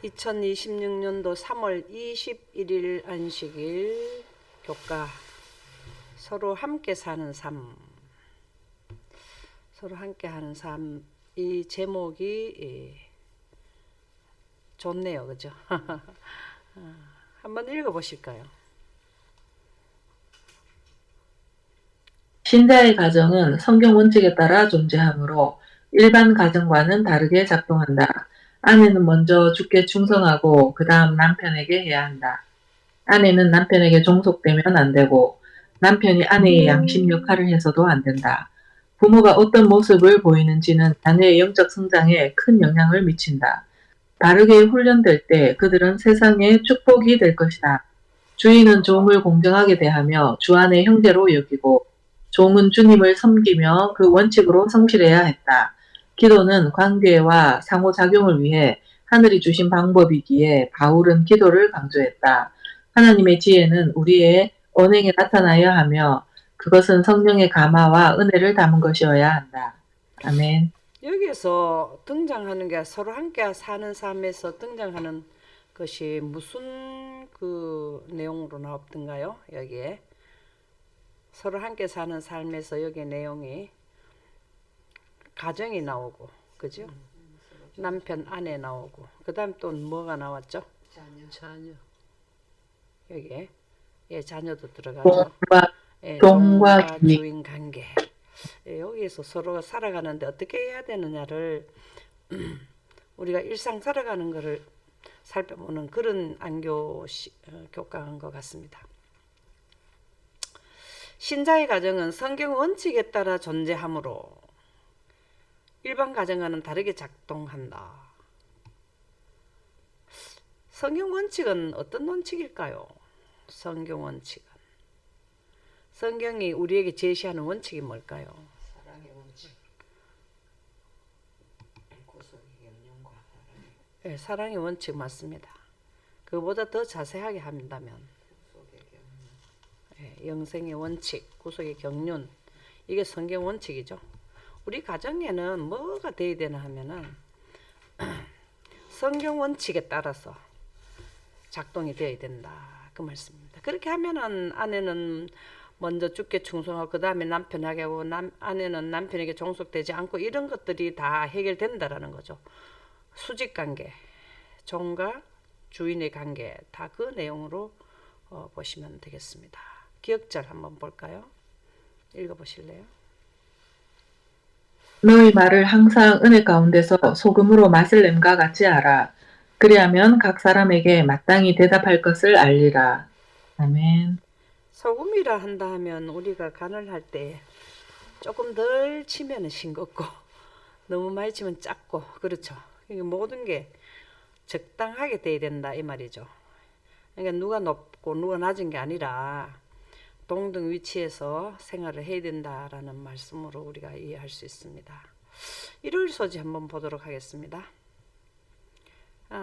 2026년도 3월 21일 안식일 교과 서로 함께 사는 삶, 서로 함께 하는 삶, 이 제목이 좋네요. 그죠? 한번 읽어보실까요? 신자의 가정은 성경 원칙에 따라 존재하므로 일반 가정과는 다르게 작동한다. 아내는 먼저 주께 충성하고 그 다음 남편에게 해야 한다. 아내는 남편에게 종속되면 안 되고 남편이 아내의 양심 역할을 해서도 안 된다. 부모가 어떤 모습을 보이는지는 자녀의 영적 성장에 큰 영향을 미친다. 바르게 훈련될 때 그들은 세상의 축복이 될 것이다. 주인은 종을 공정하게 대하며 주 안의 형제로 여기고 종은 주님을 섬기며 그 원칙으로 성실해야 했다. 기도는 관계와 상호작용을 위해 하늘이 주신 방법이기에 바울은 기도를 강조했다. 하나님의 지혜는 우리의 언행에 나타나야 하며 그것은 성령의 감화와 은혜를 담은 것이어야 한다. 아멘. 여기에서 등장하는 게 서로 함께 사는 삶에서 등장하는 것이 무슨 그 내용으로 나왔던가요? 여기에 서로 함께 사는 삶에서 여기 내용이 가정이 나오고, 그죠? 남편, 아내 나오고, 그 다음 또 뭐가 나왔죠? 자녀. 여기에 자녀도 들어가죠. 종과, 종과 종과 귀. 주인 관계. 여기에서 서로가 살아가는데 어떻게 해야 되느냐를 우리가 일상 살아가는 것을 살펴보는 그런 안교 교과인 것 같습니다. 신자의 가정은 성경 원칙에 따라 존재하므로 일반 가정과는 다르게 작동한다. 성경 원칙은 어떤 원칙일까요? 성경 원칙은 성경이 우리에게 제시하는 원칙이 뭘까요? 사랑의 원칙. 구속의 경륜과 사랑의 사랑의 원칙 맞습니다. 그보다 더 자세하게 한다면 구속의 경륜. 영생의 원칙, 구속의 경륜, 이게 성경 원칙이죠. 우리 가정에는 뭐가 돼야 되나 하면은 성경 원칙에 따라서 작동이 되어야 된다, 그 말씀입니다. 그렇게 하면은 아내는 먼저 주께 충성하고 그 다음에 남편에게 하고 아내는 남편에게 종속되지 않고 이런 것들이 다 해결된다라는 거죠. 수직관계, 종과 주인의 관계, 다 그 내용으로 보시면 되겠습니다. 기억절 한번 볼까요? 읽어보실래요? 너희 말을 항상 은혜 가운데서 소금으로 맛을 냄과 같이 알아. 그리하면 각 사람에게 마땅히 대답할 것을 알리라. 아멘. 소금이라 한다 하면 우리가 간을 할 때 조금 덜 치면 싱겁고 너무 많이 치면 작고, 그렇죠. 이게 모든 게 적당하게 돼야 된다 이 말이죠. 그러니까 누가 높고 누가 낮은 게 아니라 동등 위치에서 생활을 해야 된다라는 말씀으로 우리가 이해할 수 있습니다. 일요일 소지 한번 보도록 하겠습니다.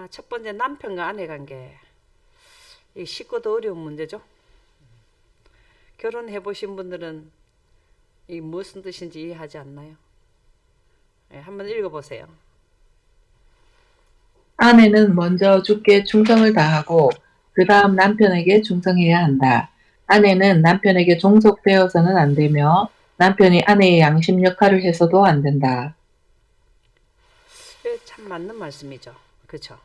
첫 번째, 남편과 아내 관계. 이 쉽고 더 어려운 문제죠. 결혼해 보신 분들은 이 무슨 뜻인지 이해하지 않나요? 한번 읽어보세요. 아내는 먼저 주께 충성을 다하고 그 다음 남편에게 충성해야 한다. 아내는 남편에게 종속되어서는 안 되며 남편이 아내의 양심 역할을 해서도 안 된다. 참 맞는 말씀이죠. 그렇죠.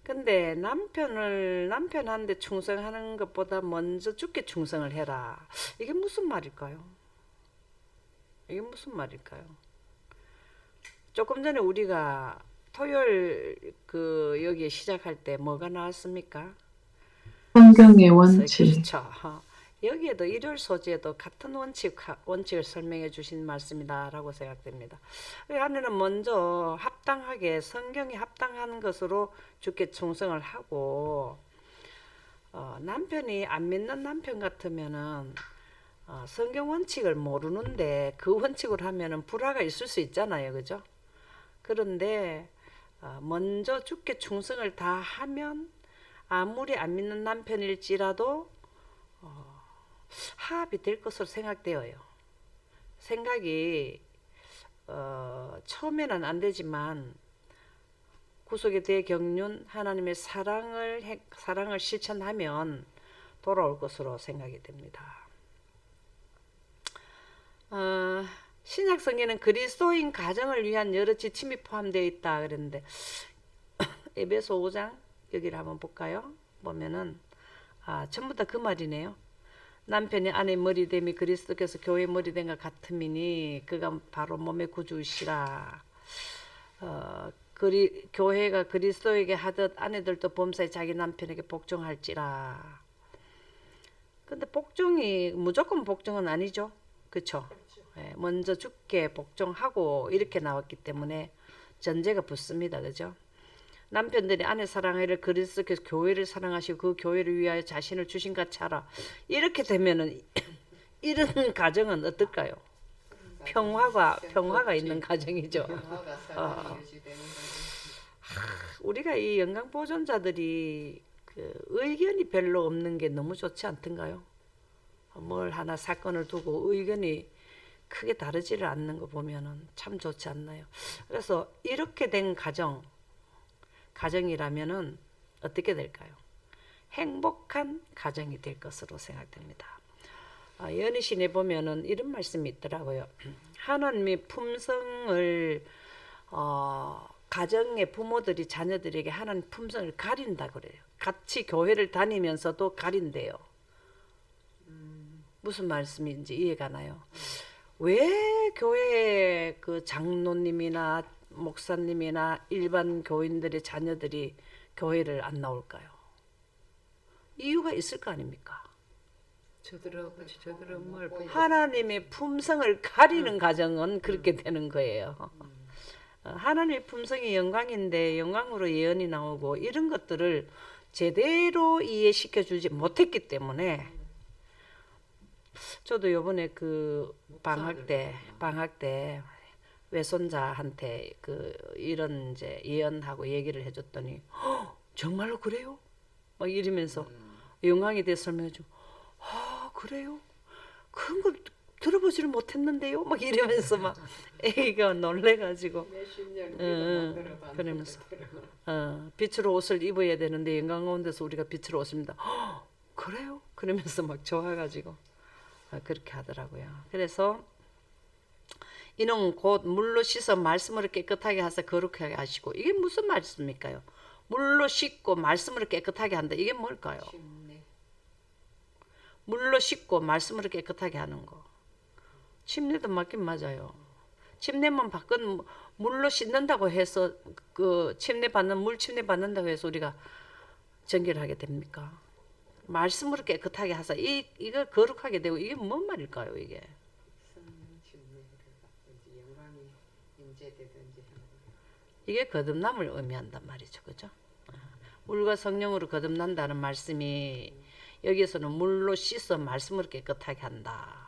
근데 남편한테 충성하는 것보다 먼저 주께 충성을 해라. 이게 무슨 말일까요? 이게 무슨 말일까요? 조금 전에 우리가 토요일 여기 시작할 때 뭐가 나왔습니까? 성경의 원칙. 그렇죠. 여기에도 일요일 소지에도 같은 원칙을 설명해 주신 말씀이다라고 생각됩니다. 하나는 먼저 합당하게 성경이 합당한 것으로 주께 충성을 하고, 남편이 안 믿는 남편 같으면은 성경 원칙을 모르는데 그 원칙으로 하면은 불화가 있을 수 있잖아요, 그죠? 그런데 먼저 주께 충성을 다 하면 아무리 안 믿는 남편일지라도 화합이 될 것으로 생각되어요. 생각이 처음에는 안 되지만 구속에 대해 경륜 하나님의 사랑을 실천하면 돌아올 것으로 생각이 됩니다. 신약 성경에는 그리스도인 가정을 위한 여러 지침이 포함되어 있다 그랬는데 에베소 5장 여기를 한번 볼까요? 보면은 전부 다 그 말이네요. 남편이 아내의 머리됨이 그리스도께서 교회의 머리된 것 같음이니 그가 바로 몸의 구주시라. 교회가 그리스도에게 하듯 아내들도 범사에 자기 남편에게 복종할지라. 근데 복종이 무조건 복종은 아니죠. 그렇죠? 예, 먼저 주께 복종하고 이렇게 나왔기 때문에 전제가 붙습니다. 그죠? 남편들이 아내 사랑하기를 그리스도께서 교회를 사랑하시고 그 교회를 위하여 자신을 주신 같이 하라. 이렇게 되면은 이런 가정은 어떨까요? 평화가 있는 가정이죠. 평화가 사랑이 유지되는 거죠. 우리가 이 영광 보존자들이 그 의견이 별로 없는 게 너무 좋지 않던가요? 뭘 하나 사건을 두고 의견이 크게 다르지를 않는 거 보면은 참 좋지 않나요? 그래서 이렇게 된 가정이라면은 어떻게 될까요? 행복한 가정이 될 것으로 생각됩니다. 연희신에 보면은 이런 말씀이 있더라고요. 하나님의 품성을 가정의 부모들이 자녀들에게 하나님 품성을 가린다 그래요. 같이 교회를 다니면서도 가린대요. 무슨 말씀인지 이해가 나요. 왜 교회 그 장로님이나 목사님이나 일반 교인들의 자녀들이 교회를 안 나올까요? 이유가 있을 거 아닙니까? 저들은 뭘 보고 하나님의 품성을 가리는 가정은 그렇게 되는 거예요. 하나님의 품성이 영광인데 영광으로 예언이 나오고 이런 것들을 제대로 이해시켜 주지 못했기 때문에 저도 요번에 그 방학 때 외손자한테 그 이런 이제 예언하고 얘기를 해줬더니 정말로 그래요? 막 이러면서 영광에 대해 설명해주고 그래요? 그런 걸 들어보지를 못했는데요? 막 이러면서 막 애가 놀래가지고 몇십 년 그러면서 빛으로 옷을 입어야 되는데 영광 가운데서 우리가 빛으로 옷을 입니다. 그래요? 그러면서 막 좋아가지고 그렇게 하더라고요. 그래서 이는 곧 물로 씻어 말씀으로 깨끗하게 하사 거룩하게 하시고 이게 무슨 말씀입니까요? 물로 씻고 말씀으로 깨끗하게 한다. 이게 뭘까요? 침례. 물로 씻고 말씀으로 깨끗하게 하는 거. 침례도 맞긴 맞아요. 침례만 바꾼 물로 씻는다고 해서 그 침례 받는다고 해서 우리가 정결 하게 됩니까? 말씀으로 깨끗하게 하사 이거 거룩하게 되고 이게 뭔 말일까요? 이게 성령 침례를 받든지 영광이 임재되든지 하는 거. 이게 거듭남을 의미한단 말이죠. 그죠? 물과 성령으로 거듭난다는 말씀이 여기서는 물로 씻어 말씀으로 깨끗하게 한다.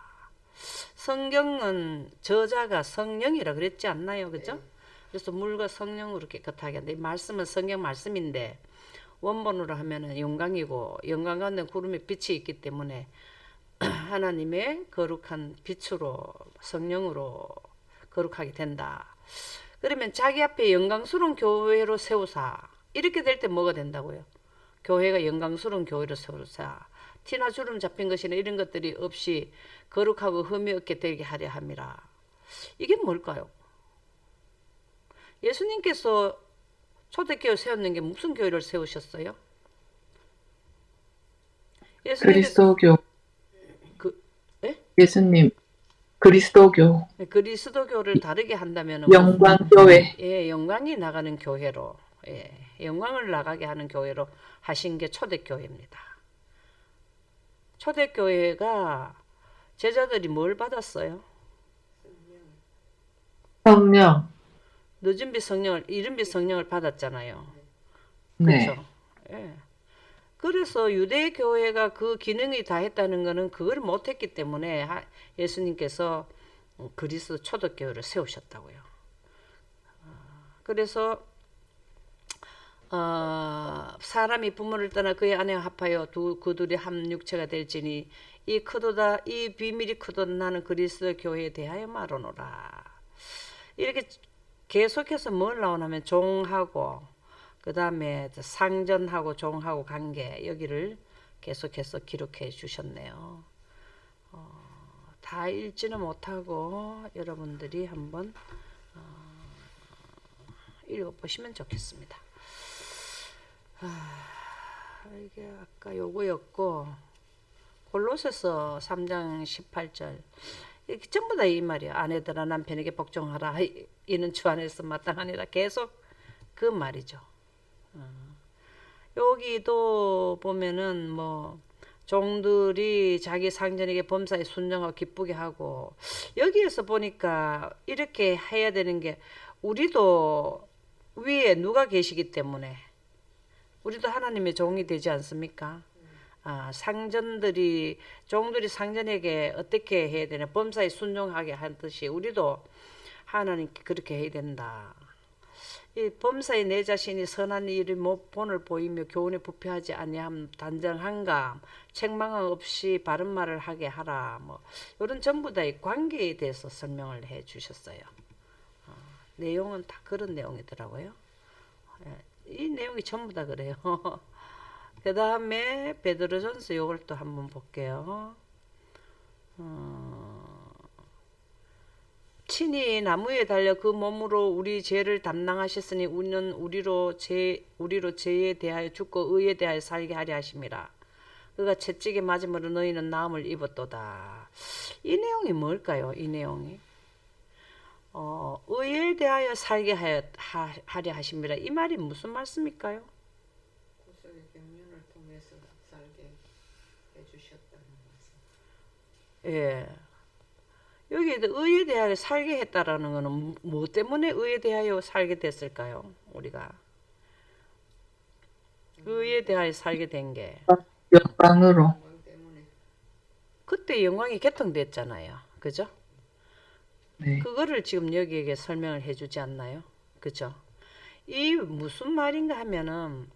성경은 저자가 성령이라 그랬지 않나요? 그죠? 그래서 물과 성령으로 깨끗하게 한다. 이 말씀은 성경 말씀인데 원본으로 하면은 영광이고 영광 가운데 구름의 빛이 있기 때문에 하나님의 거룩한 빛으로 성령으로 거룩하게 된다. 그러면 자기 앞에 영광스러운 교회로 세우사. 이렇게 될 때 뭐가 된다고요? 교회가 영광스러운 교회로 세우사. 티나 주름 잡힌 것이나 이런 것들이 없이 거룩하고 흠이 없게 되게 하려 함이라. 이게 뭘까요? 예수님께서 초대교회 세웠는 게 무슨 교회를 세우셨어요? 그리스도교. 예? 예수님 그리스도교. 그리스도교를 다르게 한다면 영광교회. 예, 영광이 나가는 교회로 영광을 나가게 하는 교회로 하신 게 초대교회입니다. 초대교회가 제자들이 뭘 받았어요? 성령. 늦은비 성령을 이른비 성령을 받았잖아요. 네. 그렇죠? 예. 그래서 유대 교회가 그 기능이 다 했다는 것은 그걸 못했기 때문에 예수님께서 그리스도 초대교회를 세우셨다고요. 그래서 사람이 부모를 떠나 그의 아내와 합하여 그 둘이 한 육체가 될지니 이 비밀이 크도다. 나는 그리스도 교회에 대하여 말하노라. 이렇게 계속해서 뭘 나오냐면 종하고 그 다음에 상전하고 종하고 관계 여기를 계속해서 기록해 주셨네요. 다 읽지는 못하고 여러분들이 한번 읽어보시면 좋겠습니다. 이게 아까 요거였고 골로새서 3장 18절 이게 전부 다 이 말이야. 아내들아 남편에게 복종하라. 이는 주 안에서 마땅하니라. 계속 그 말이죠. 여기도 보면은 뭐 종들이 자기 상전에게 범사에 순종하고 기쁘게 하고 여기에서 보니까 이렇게 해야 되는 게 우리도 위에 누가 계시기 때문에 우리도 하나님의 종이 되지 않습니까? 상전들이 종들이 상전에게 어떻게 해야 되냐 범사에 순종하게 하듯이 우리도 하나님께 그렇게 해야 된다. 이 범사에 내 자신이 선한 일을 본을 보이며 교훈에 부패하지 아니함 단정한감 책망 없이 바른 말을 하게 하라. 뭐 이런 전부 다 이 관계에 대해서 설명을 해 주셨어요. 내용은 다 그런 내용이더라고요. 이 내용이 전부 다 그래요. 그 다음에 베드로전서 요걸 또 한번 볼게요. 친히 나무에 달려 그 몸으로 우리 죄를 담당하셨으니 우리는 우리로 죄에 대하여 죽고 의에 대하여 살게 하려 하심이라. 그가 채찍에 맞음으로 너희는 나음을 입었도다. 이 내용이 뭘까요? 이 내용이 의에 대하여 살게 하려 하심이라. 이 말이 무슨 말씀일까요? 구속의 경륜을 통해서 살게 해주셨다는 말씀. 예. 여기 의에 대하여 살게 했다라는 것은 뭐 때문에 의에 대하여 살게 됐을까요? 우리가 의에 대하여 살게 된 게 영광으로. 영광 때문에. 그때 영광이 개통됐잖아요. 그죠? 네. 그거를 지금 여기에게 설명을 해주지 않나요? 그죠? 이 무슨 말인가 하면은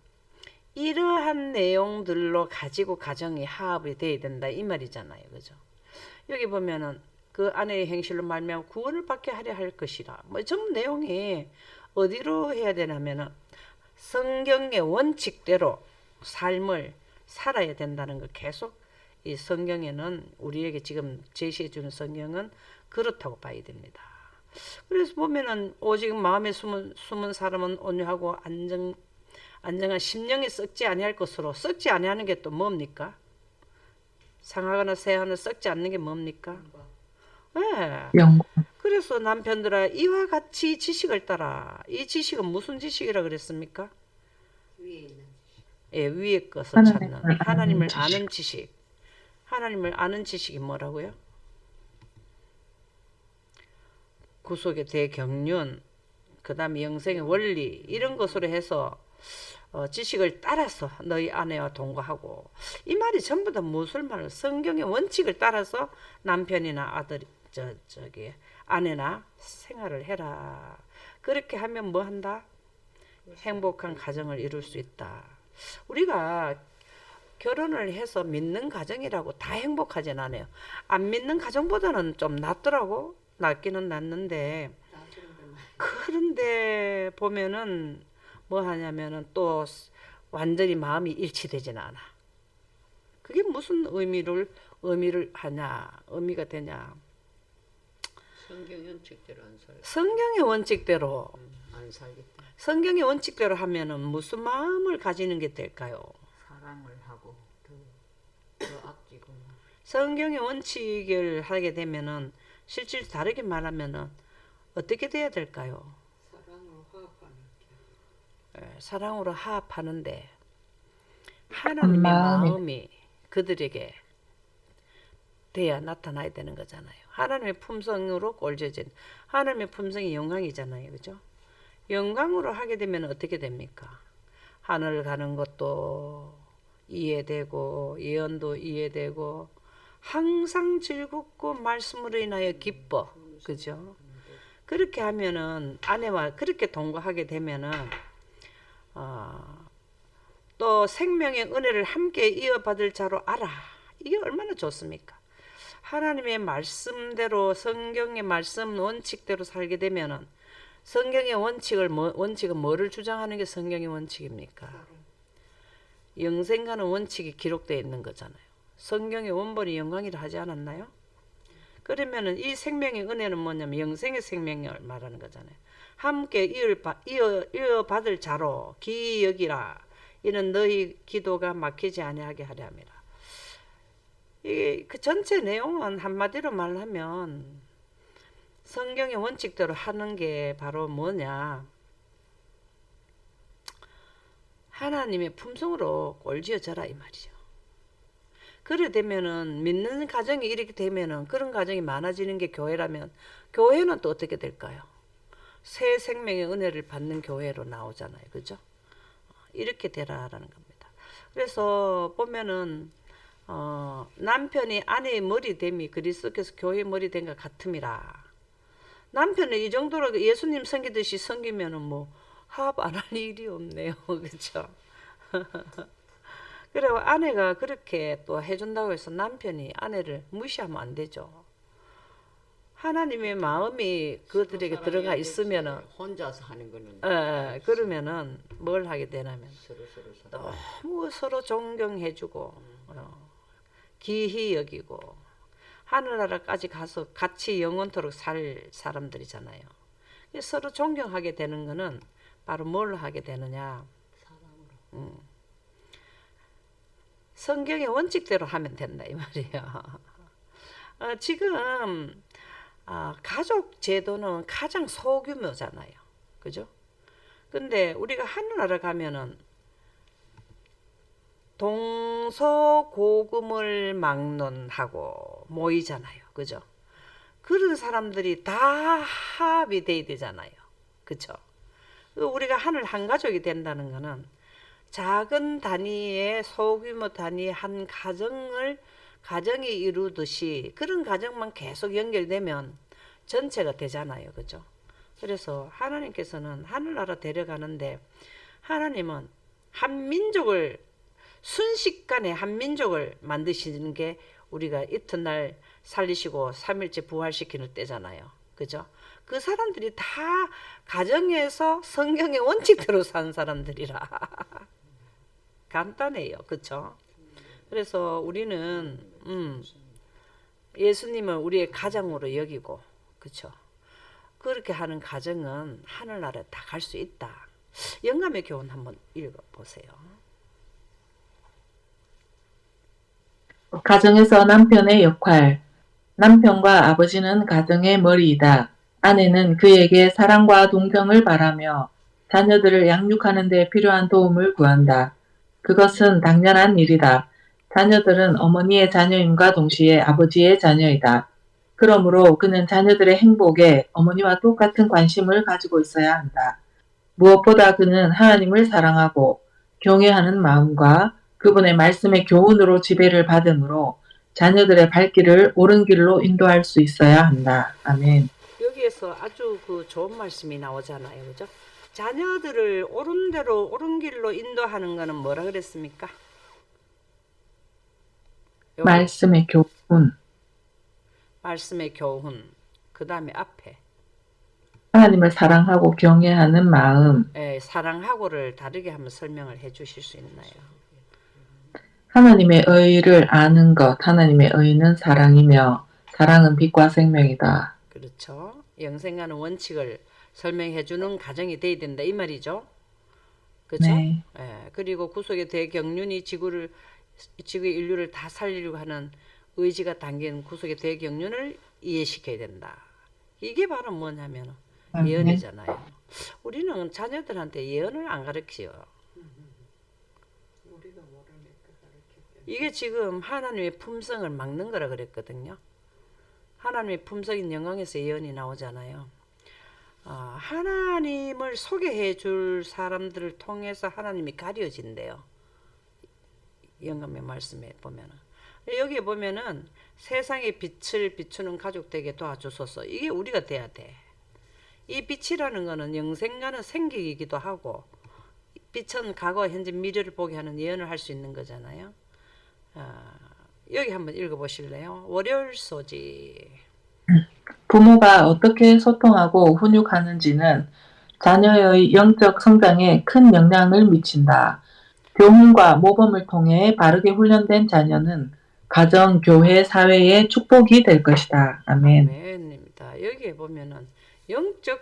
이러한 내용들로 가지고 가정이 화합이 돼야 된다 이 말이잖아요. 그죠? 여기 보면은 그 아내의 행실로 말미암아 구원을 받게 하려 할 것이라. 뭐 전부 내용이 어디로 해야 되냐면은 성경의 원칙대로 삶을 살아야 된다는 걸 계속 이 성경에는 우리에게 지금 제시해 주는 성경은 그렇다고 봐야 됩니다. 그래서 보면은 오직 마음에 숨은 사람은 온유하고 안정한 심령이 썩지 아니할 것으로. 썩지 아니하는 게 또 뭡니까? 상하거나 새하거나 썩지 않는 게 뭡니까? 네. 영광. 그래서 남편들아 이와 같이 지식을 따라. 이 지식은 무슨 지식이라 그랬습니까? 위에 있는 예, 위의 것을 찾는 하나님을 지식. 아는 지식. 하나님을 아는 지식이 뭐라고요? 구속의 대경륜, 그 다음에 영생의 원리 이런 것으로 해서 지식을 따라서 너희 아내와 동거하고. 이 말이 전부 다 무엇을 말해요? 성경의 원칙을 따라서 남편이나 저기 아내나 생활을 해라. 그렇게 하면 뭐 한다? 행복한 가정을 이룰 수 있다. 우리가 결혼을 해서 믿는 가정이라고 다 행복하진 않아요. 안 믿는 가정보다는 좀 낫더라고. 낫기는 낫는데 그런데 보면은 뭐 하냐면은 또 완전히 마음이 일치되지는 않아. 그게 무슨 의미를 하냐, 의미가 되냐. 성경 원칙대로 안 살게. 성경의 원칙대로 안 살겠다. 성경의 원칙대로 하면은 무슨 마음을 가지는 게 될까요? 사랑을 하고 더 아끼고. 성경의 원칙을 하게 되면은 실질 다르게 말하면은 어떻게 돼야 될까요? 사랑으로 화합하는 게. 사랑으로 화합하는데 하나님의 마음이 그들에게 돼야 나타나야 되는 거잖아요. 하나님의 품성으로 꼴져진 하나님의 품성이 영광이잖아요. 그죠? 영광으로 하게 되면 어떻게 됩니까? 하늘 가는 것도 이해되고 예언도 이해되고 항상 즐겁고 말씀으로 인하여 기뻐. 그죠? 그렇게 하면은 아내와 그렇게 동거하게 되면은 또 생명의 은혜를 함께 이어받을 자로 알아. 이게 얼마나 좋습니까? 하나님의 말씀대로 성경의 말씀 원칙대로 살게 되면은 성경의 원칙은 뭐를 주장하는 게 성경의 원칙입니까? 영생가는 원칙이 기록되어 있는 거잖아요. 성경의 원본이 영광이라 하지 않았나요? 그러면은 이 생명의 은혜는 뭐냐면 영생의 생명을 말하는 거잖아요. 함께 이어받을 자로 기이 여기라. 이는 너희 기도가 막히지 아니하게 하려 함이라. 이게 그 전체 내용은 한마디로 말하면 성경의 원칙대로 하는 게 바로 뭐냐. 하나님의 품성으로 꼴지어져라 이 말이죠. 그래 되면은 믿는 가정이 이렇게 되면은 그런 가정이 많아지는 게 교회라면 교회는 또 어떻게 될까요? 새 생명의 은혜를 받는 교회로 나오잖아요. 그죠? 이렇게 되라라는 겁니다. 그래서 보면은 남편이 아내의 머리됨이 그리스도께서 교회의 머리됨과 같음이라. 남편은 이 정도로 예수님 섬기듯이 섬기면은 뭐 화합 안 할 일이 없네요. 그렇죠? 그리고 아내가 그렇게 또 해준다고 해서 남편이 아내를 무시하면 안 되죠. 하나님의 마음이 그들에게 들어가 있으면은 혼자서 하는 거는 그러면은 뭘 하게 되냐면 서로 사랑. 너무 서로 존경해주고 기히 여기고 하늘나라까지 가서 같이 영원토록 살 사람들이잖아요. 서로 존경하게 되는 거는 바로 뭘 하게 되느냐? 사랑으로. 성경의 원칙대로 하면 된다 이 말이에요. 지금 가족 제도는 가장 소규모잖아요. 그죠? 근데 우리가 하늘나라 가면은 동서고금을 막론하고 모이잖아요. 그죠? 그런 사람들이 다 합이 돼야 되잖아요. 그죠? 우리가 하늘 한 가족이 된다는 거는 작은 단위의 소규모 단위의 한 가정이 이루듯이 그런 가정만 계속 연결되면 전체가 되잖아요. 그죠? 그래서 하나님께서는 하늘나라 데려가는데 하나님은 한 민족을 순식간에 한 민족을 만드시는 게 우리가 이튿날 살리시고 3일째 부활시키는 때잖아요. 그죠? 그 사람들이 다 가정에서 성경의 원칙대로 산 사람들이라 간단해요. 그쵸? 그래서 우리는 예수님을 우리의 가장으로 여기고 그쵸? 그렇게 하는 가정은 하늘나라에 다 갈 수 있다. 영감의 교훈 한번 읽어보세요. 가정에서 남편의 역할. 남편과 아버지는 가정의 머리이다. 아내는 그에게 사랑과 동정을 바라며 자녀들을 양육하는 데 필요한 도움을 구한다. 그것은 당연한 일이다. 자녀들은 어머니의 자녀임과 동시에 아버지의 자녀이다. 그러므로 그는 자녀들의 행복에 어머니와 똑같은 관심을 가지고 있어야 한다. 무엇보다 그는 하나님을 사랑하고 경외하는 마음과 그분의 말씀의 교훈으로 지배를 받으므로 자녀들의 발길을 옳은 길로 인도할 수 있어야 한다. 아멘. 여기에서 아주 그 좋은 말씀이 나오잖아요. 그죠? 자녀들을 옳은 대로 옳은 길로 인도하는 거는 뭐라 그랬습니까? 말씀의 교훈. 말씀의 교훈. 그 다음에 앞에 하나님을 사랑하고 경외하는 마음. 사랑하고를 다르게 한번 설명을 해 주실 수 있나요? 하나님의 의를 아는 것. 하나님의 의는 사랑이며 사랑은 빛과 생명이다. 그렇죠. 영생하는 원칙을 설명해 주는 가정이 돼야 된다 이 말이죠. 그렇죠? 네. 그리고 구속의 대경륜이 지구의 인류를 다 살리려고 하는 의지가 담긴 구속의 대경륜을 이해시켜야 된다. 이게 바로 뭐냐면 예언이잖아요. 우리는 자녀들한테 예언을 안 가르쳐요. 우리가 모르니까 가르쳤겠네. 이게 지금 하나님의 품성을 막는 거라 그랬거든요. 하나님의 품성인 영광에서 예언이 나오잖아요. 하나님을 소개해 줄 사람들을 통해서 하나님이 가려진대요. 영감의 말씀에 보면은. 여기에 보면은 세상의 빛을 비추는 가족 되게 도와주소서. 이게 우리가 돼야 돼. 이 빛이라는 거는 영생과는 생기기도 하고 빛은 과거, 현재, 미래를 보게 하는 예언을 할 수 있는 거잖아요. 여기 한번 읽어보실래요? 월요일 소지. 부모가 어떻게 소통하고 훈육하는지는 자녀의 영적 성장에 큰 영향을 미친다. 교훈과 모범을 통해 바르게 훈련된 자녀는 가정, 교회, 사회의 축복이 될 것이다. 아멘. 아멘입니다. 여기에 보면은 영적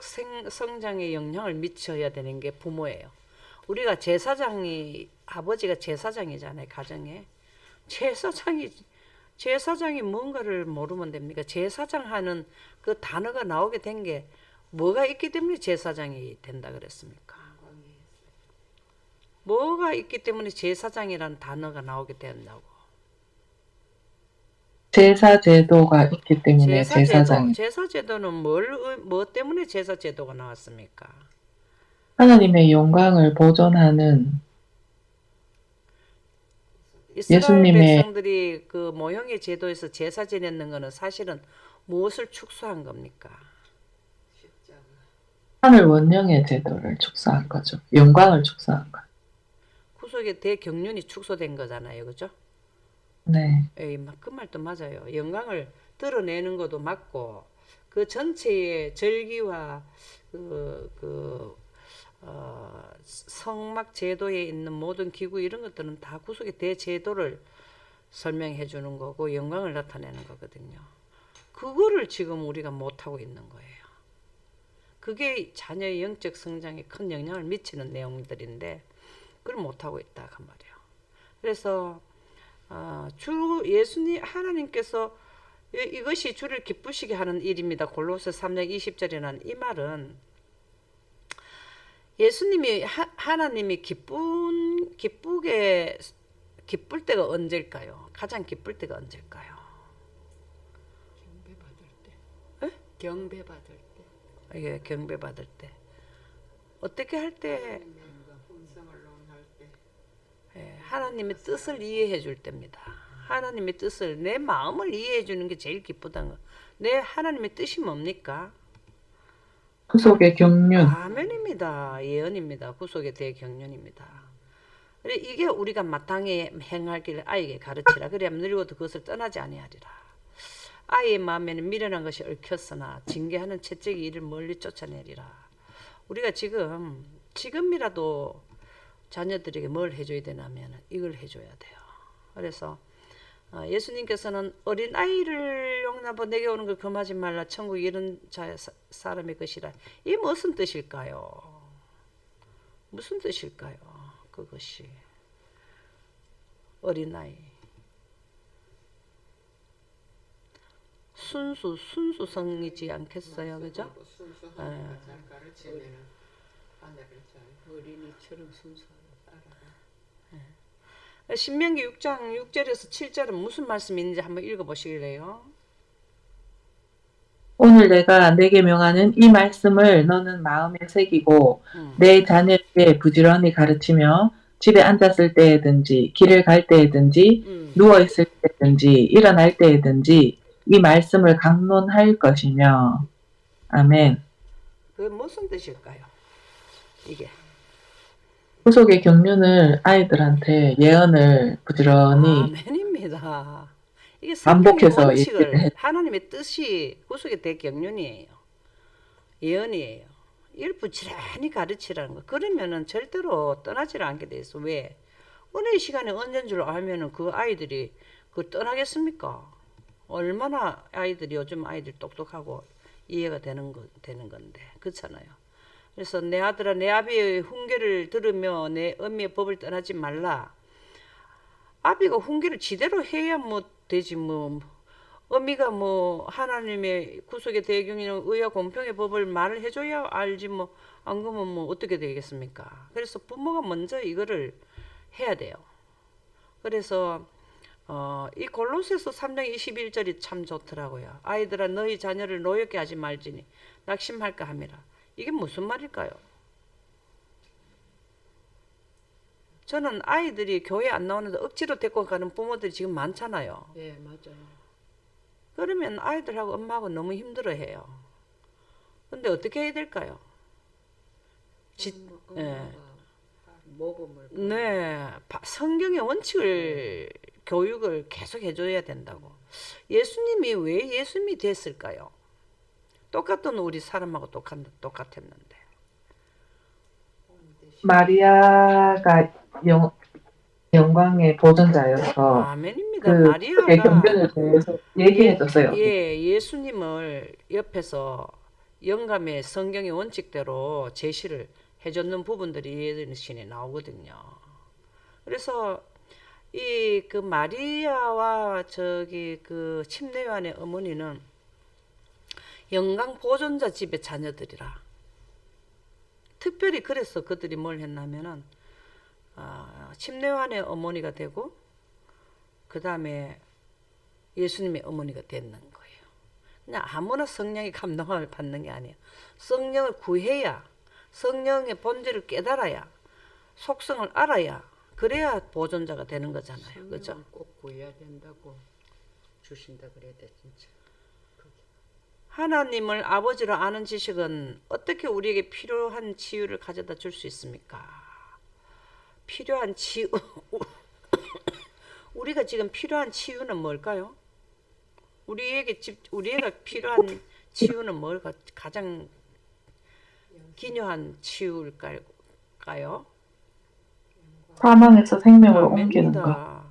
성장에 영향을 미쳐야 되는 게 부모예요. 우리가 제사장이 아버지가 제사장이잖아요. 가정에 제사장이 뭔가를 모르면 됩니까? 제사장 하는 그 단어가 나오게 된 게 뭐가 있기 때문에 제사장이 된다 그랬습니까? 뭐가 있기 때문에 제사장이라는 단어가 나오게 된다고? 제사 제도가 있기 때문에 제사장이 제사제도는 뭐 때문에 제사제도가 나왔습니까? 하나님의 영광을 보존하는 이스라엘 예수님의 백성들이 그 모형의 제도에서 제사 지냈는 거는 사실은 무엇을 축소한 겁니까? 십자가. 하늘 원령의 제도를 축소한 거죠. 영광을 축소한 거. 구속의 대경륜이 축소된 거잖아요, 그죠? 네. 그 말도 맞아요. 영광을 드러내는 것도 맞고 그 전체의 절기와 성막 제도에 있는 모든 기구 이런 것들은 다 구속의 대제도를 설명해 주는 거고 영광을 나타내는 거거든요. 그거를 지금 우리가 못하고 있는 거예요. 그게 자녀의 영적 성장에 큰 영향을 미치는 내용들인데 그걸 못하고 있다 그 말이에요. 그래서 주 예수님 하나님께서 이것이 주를 기쁘시게 하는 일입니다. 골로새 3장 20절에는 이 말은 예수님이 하나님이 기쁠 때가 언제일까요? 가장 기쁠 때가 언제일까요? 경배 받을 때. 경배 받을 때. 이게 경배 받을 때 어떻게 할 때? hun성을 논할 때. 하나님의 뜻을 이해해 줄 때입니다. 하나님의 뜻을 내 마음을 이해해 주는 게 제일 기쁘다는 거. 내 하나님의 뜻이 뭡니까? 구속의 경륜. 아멘입니다. 예언입니다. 구속의 대경륜입니다. 이게 우리가 마땅히 행할 길을 아이에게 가르치라. 그래야 늙어도 그것을 떠나지 아니하리라. 아이의 마음에는 미련한 것이 얽혔으나 징계하는 채찍이 이를 멀리 쫓아내리라. 우리가 지금이라도 자녀들에게 뭘 해줘야 되냐면 이걸 해줘야 돼요. 그래서 예수님께서는 어린 아이를 용납하고 내게 오는 걸 금하지 말라. 천국 이런 사람의 것이라. 이 무슨 뜻일까요? 무슨 뜻일까요? 그것이 어린 아이. 순수성이지 않겠어요, 그죠? 순수하게 잘 가르치면 하늘을 잘 어린이처럼 순수하게 따라가. 신명기 6장 6절에서 7절은 무슨 말씀이 있는지 한번 읽어보시길래요. 오늘 내가 내게 명하는 이 말씀을 너는 마음에 새기고 내 자녀에게 부지런히 가르치며 집에 앉았을 때에든지 길을 갈 때에든지 누워있을 때든지 일어날 때에든지 이 말씀을 강론할 것이며 아멘. 그 무슨 뜻일까요? 이게 구속의 경륜을 아이들한테 예언을 부지런히 아멘입니다. 이게 반복해서 성경의 얘기를 원칙을 해. 하나님의 뜻이 구속의 대경륜이에요. 예언이에요. 이걸 부지런히 가르치라는 거. 그러면은 절대로 떠나지를 않게 돼 있어. 왜? 어느 시간에 언제인 줄 알면은 그 아이들이 그 떠나겠습니까? 얼마나 아이들이 요즘 아이들 똑똑하고 이해가 되는 건데 그렇잖아요. 그래서 내 아들아 내 아비의 훈계를 들으며 내 어미의 법을 떠나지 말라. 아비가 훈계를 지대로 해야 뭐 되지 뭐. 어미가 뭐 하나님의 구속의 대경이나 의와 공평의 법을 말을 해줘야 알지 뭐 안 그러면 뭐 어떻게 되겠습니까? 그래서 부모가 먼저 이거를 해야 돼요. 그래서 이 골로새서 3장 21절이 참 좋더라고요. 아이들아 너희 자녀를 노엽게 하지 말지니 낙심할까 함이라. 이게 무슨 말일까요? 저는 아이들이 교회 안 나오는데 억지로 데리고 가는 부모들이 지금 많잖아요. 네, 맞아요. 그러면 아이들하고 엄마하고 너무 힘들어해요. 근데 어떻게 해야 될까요? 엄마가 모범을 네, 성경의 원칙을 교육을 계속 해줘야 된다고. 예수님이 왜 예수님이 됐을까요? 똑같던 우리 사람하고 똑같았는데 마리아가 영광의 보존자여서 아멘입니다. 그 크게 마리아가 경전을 통해서 얘기해줬어요. 예수님을 옆에서 영감의 성경의 원칙대로 제시를 해줬는 부분들이 예전에 나오거든요. 그래서 이 그 마리아와 저기 그 침례요한의 어머니는 영광 보존자 집의 자녀들이라. 특별히 그래서 그들이 뭘 했냐면은 침례요한의 어머니가 되고 그 다음에 예수님의 어머니가 되는 거예요. 그냥 아무나 성령의 감동을 받는 게 아니에요. 성령을 구해야, 성령의 본질을 깨달아야, 속성을 알아야, 그래야 보존자가 되는 거잖아요. 그죠? 성령을 꼭 구해야 된다고 주신다 그래야 돼 진짜. 하나님을 아버지로 아는 지식은 어떻게 우리에게 필요한 치유를 가져다 줄 수 있습니까? 필요한 치유. 우리가 지금 필요한 치유는 뭘까요? 우리가 필요한 치유는 뭘까? 가장 기묘한 치유일까요? 사망에서 생명으로 옮기는 거. 아멘입니다.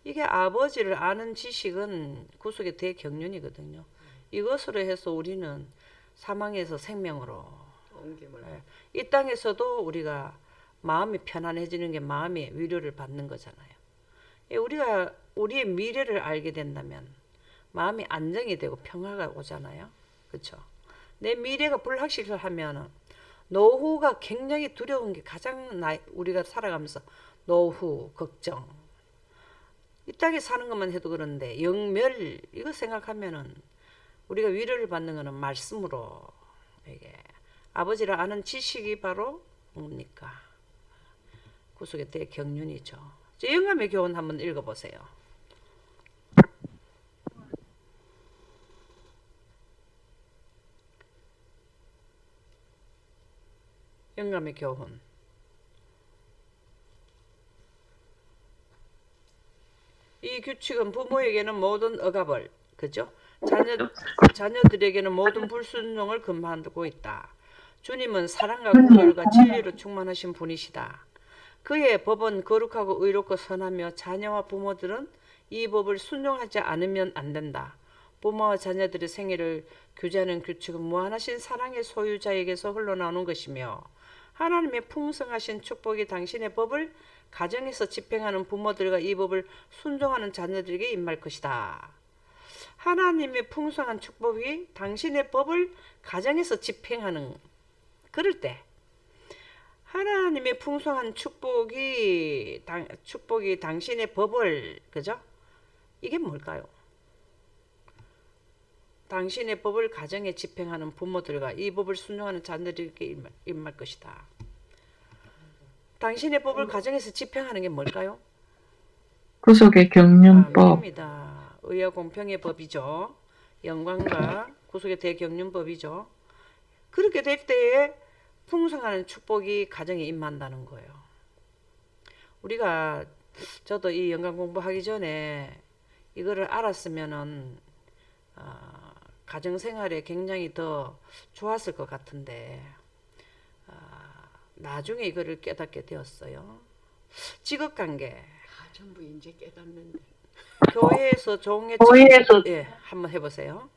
이게 아버지를 아는 지식은 구속의 대경륜이거든요. 이것으로 해서 우리는 사망에서 생명으로, 옮김을 이 땅에서도 우리가 마음이 편안해지는 게 마음의 위로를 받는 거잖아요. 우리가 우리의 미래를 알게 된다면 마음이 안정이 되고 평화가 오잖아요. 그렇죠? 내 미래가 불확실하면 노후가 굉장히 두려운 게 가장 우리가 살아가면서 노후, 걱정. 이 땅에 사는 것만 해도 그런데 영멸 이거 생각하면은 우리가 위로를 받는 것은 말씀으로 이게 아버지를 아는 지식이 바로 뭡니까? 구속의 대경륜이죠. 영감의 교훈 한번 읽어보세요. 영감의 교훈. 이 규칙은 부모에게는 모든 억압을, 그죠? 자녀들에게는 모든 불순종을 금하고 있다. 주님은 사랑과 구별과 진리로 충만하신 분이시다. 그의 법은 거룩하고 의롭고 선하며 자녀와 부모들은 이 법을 순종하지 않으면 안 된다. 부모와 자녀들의 생애를 규제하는 규칙은 무한하신 사랑의 소유자에게서 흘러나오는 것이며 하나님의 풍성하신 축복이 당신의 법을 가정에서 집행하는 부모들과 이 법을 순종하는 자녀들에게 임할 것이다. 하나님의 풍성한 축복이 당신의 법을 가정에서 집행하는 그럴 때 하나님의 풍성한 축복이 당신의 법을, 그죠? 이게 뭘까요? 당신의 법을 가정에 집행하는 부모들과 이 법을 순종하는 자녀들에게 임할 것이다. 당신의 법을 가정에서 집행하는 게 뭘까요? 구속의 경륜법. 아멘입니다. 의와 공평의 법이죠. 영광과 구속의 대경륜법이죠. 그렇게 될 때에 풍성한 축복이 가정에 임한다는 거예요. 저도 이 영광 공부하기 전에 이거를 알았으면은 가정생활에 굉장히 더 좋았을 것 같은데 나중에 이거를 깨닫게 되었어요. 직업관계. 전부 이제 깨닫는데. 교회에서 종의 한번 해보세요.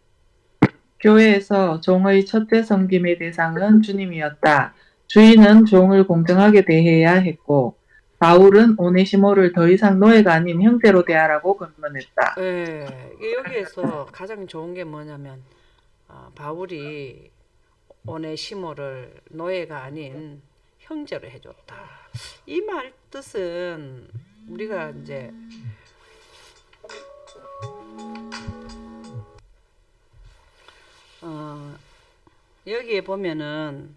교회에서 종의 첫째 섬김의 대상은 주님이었다. 주인은 종을 공정하게 대해야 했고 바울은 오네시모를 더 이상 노예가 아닌 형제로 대하라고 권면했다. 여기에서 가장 좋은 게 뭐냐면 바울이 오네시모를 노예가 아닌 형제로 해줬다. 이 말 뜻은 우리가 이제 여기에 보면은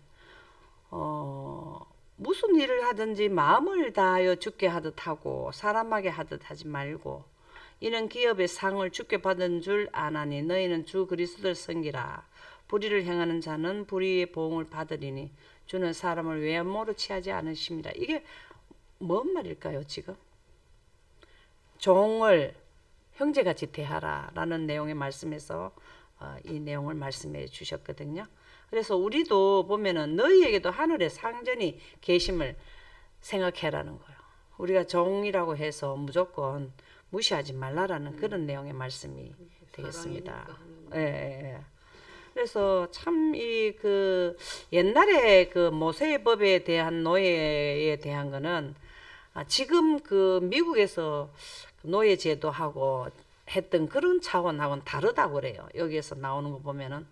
무슨 일을 하든지 마음을 다하여 주께 하듯 하고 사람에게 하듯 하지 말고 이는 기업의 상을 주께 받은 줄 아나니 너희는 주 그리스도를 섬기라. 불의를 행하는 자는 불의의 보응을 받으리니 주는 사람을 외모로 취하지 않으십니다. 이게 뭔 말일까요 지금? 종을 형제같이 대하라 라는 내용의 말씀에서 이 내용을 말씀해 주셨거든요. 그래서 우리도 보면은 너희에게도 하늘의 상전이 계심을 생각해라는 거예요. 우리가 종이라고 해서 무조건 무시하지 말라라는 그런 내용의 말씀이 되겠습니다. 예, 예, 예. 그래서 참 이 그 옛날에 그 모세의 법에 대한 노예에 대한 거는 지금 그 미국에서 노예 제도하고 했던 그런 차원하고는 다르다고 그래요. 여기에서 나오는 거 보면은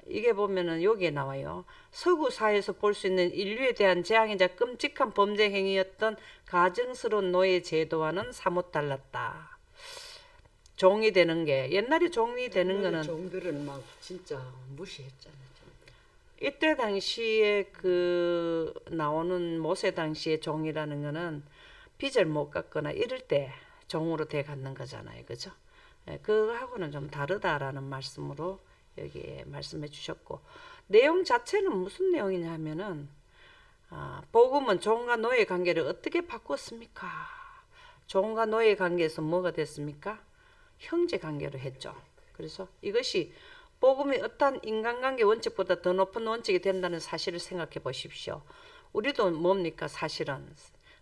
이게 보면은 여기에 나와요. 서구 사회에서 볼 수 있는 인류에 대한 재앙이자 끔찍한 범죄 행위였던 가증스러운 노예 제도와는 사뭇 달랐다. 종이 되는 게 옛날에 종이 되는 옛날에 거는 종들은 막 진짜 무시했잖아요. 이때 당시에 그 나오는 모세 당시의 종이라는 거는 빚을 못 갚거나 이럴 때 종으로 돼 갖는 거잖아요. 그죠? 예, 그거하고는 좀 다르다라는 말씀으로 여기에 말씀해 주셨고 내용 자체는 무슨 내용이냐 하면은 복음은 종과 노예 관계를 어떻게 바꿨습니까? 종과 노예 관계에서 뭐가 됐습니까? 형제 관계로 했죠. 그래서 이것이 복음이 어떠한 인간관계 원칙보다 더 높은 원칙이 된다는 사실을 생각해 보십시오. 우리도 뭡니까? 사실은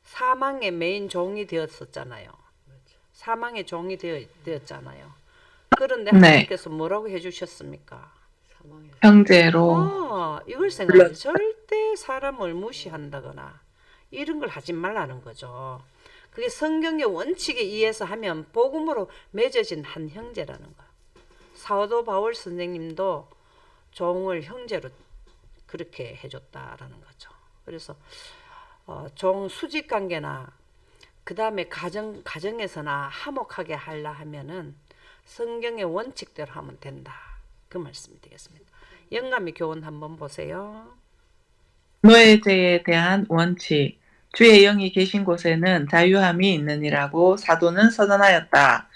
사망의 메인 종이 되었었잖아요. 사망의 종이 되었잖아요. 그런데 네. 하나님께서 뭐라고 해주셨습니까? 사망에서. 형제로 이걸 생각해. 절대 사람을 무시한다거나 이런 걸 하지 말라는 거죠. 그게 성경의 원칙에 의해서 하면 복음으로 맺어진 한 형제라는 거야. 사도 바울 선생님도 종을 형제로 그렇게 해줬다라는 거죠. 그래서 종 수직 관계나 그 다음에 가정에서나 화목하게 하려 하면은 성경의 원칙대로 하면 된다. 그 말씀이 되겠습니다. 영감이 교훈 한번 보세요. 노예제에 대한 원칙. 주의 영이 계신 곳에는 자유함이 있느니라고 사도는 선언하였다.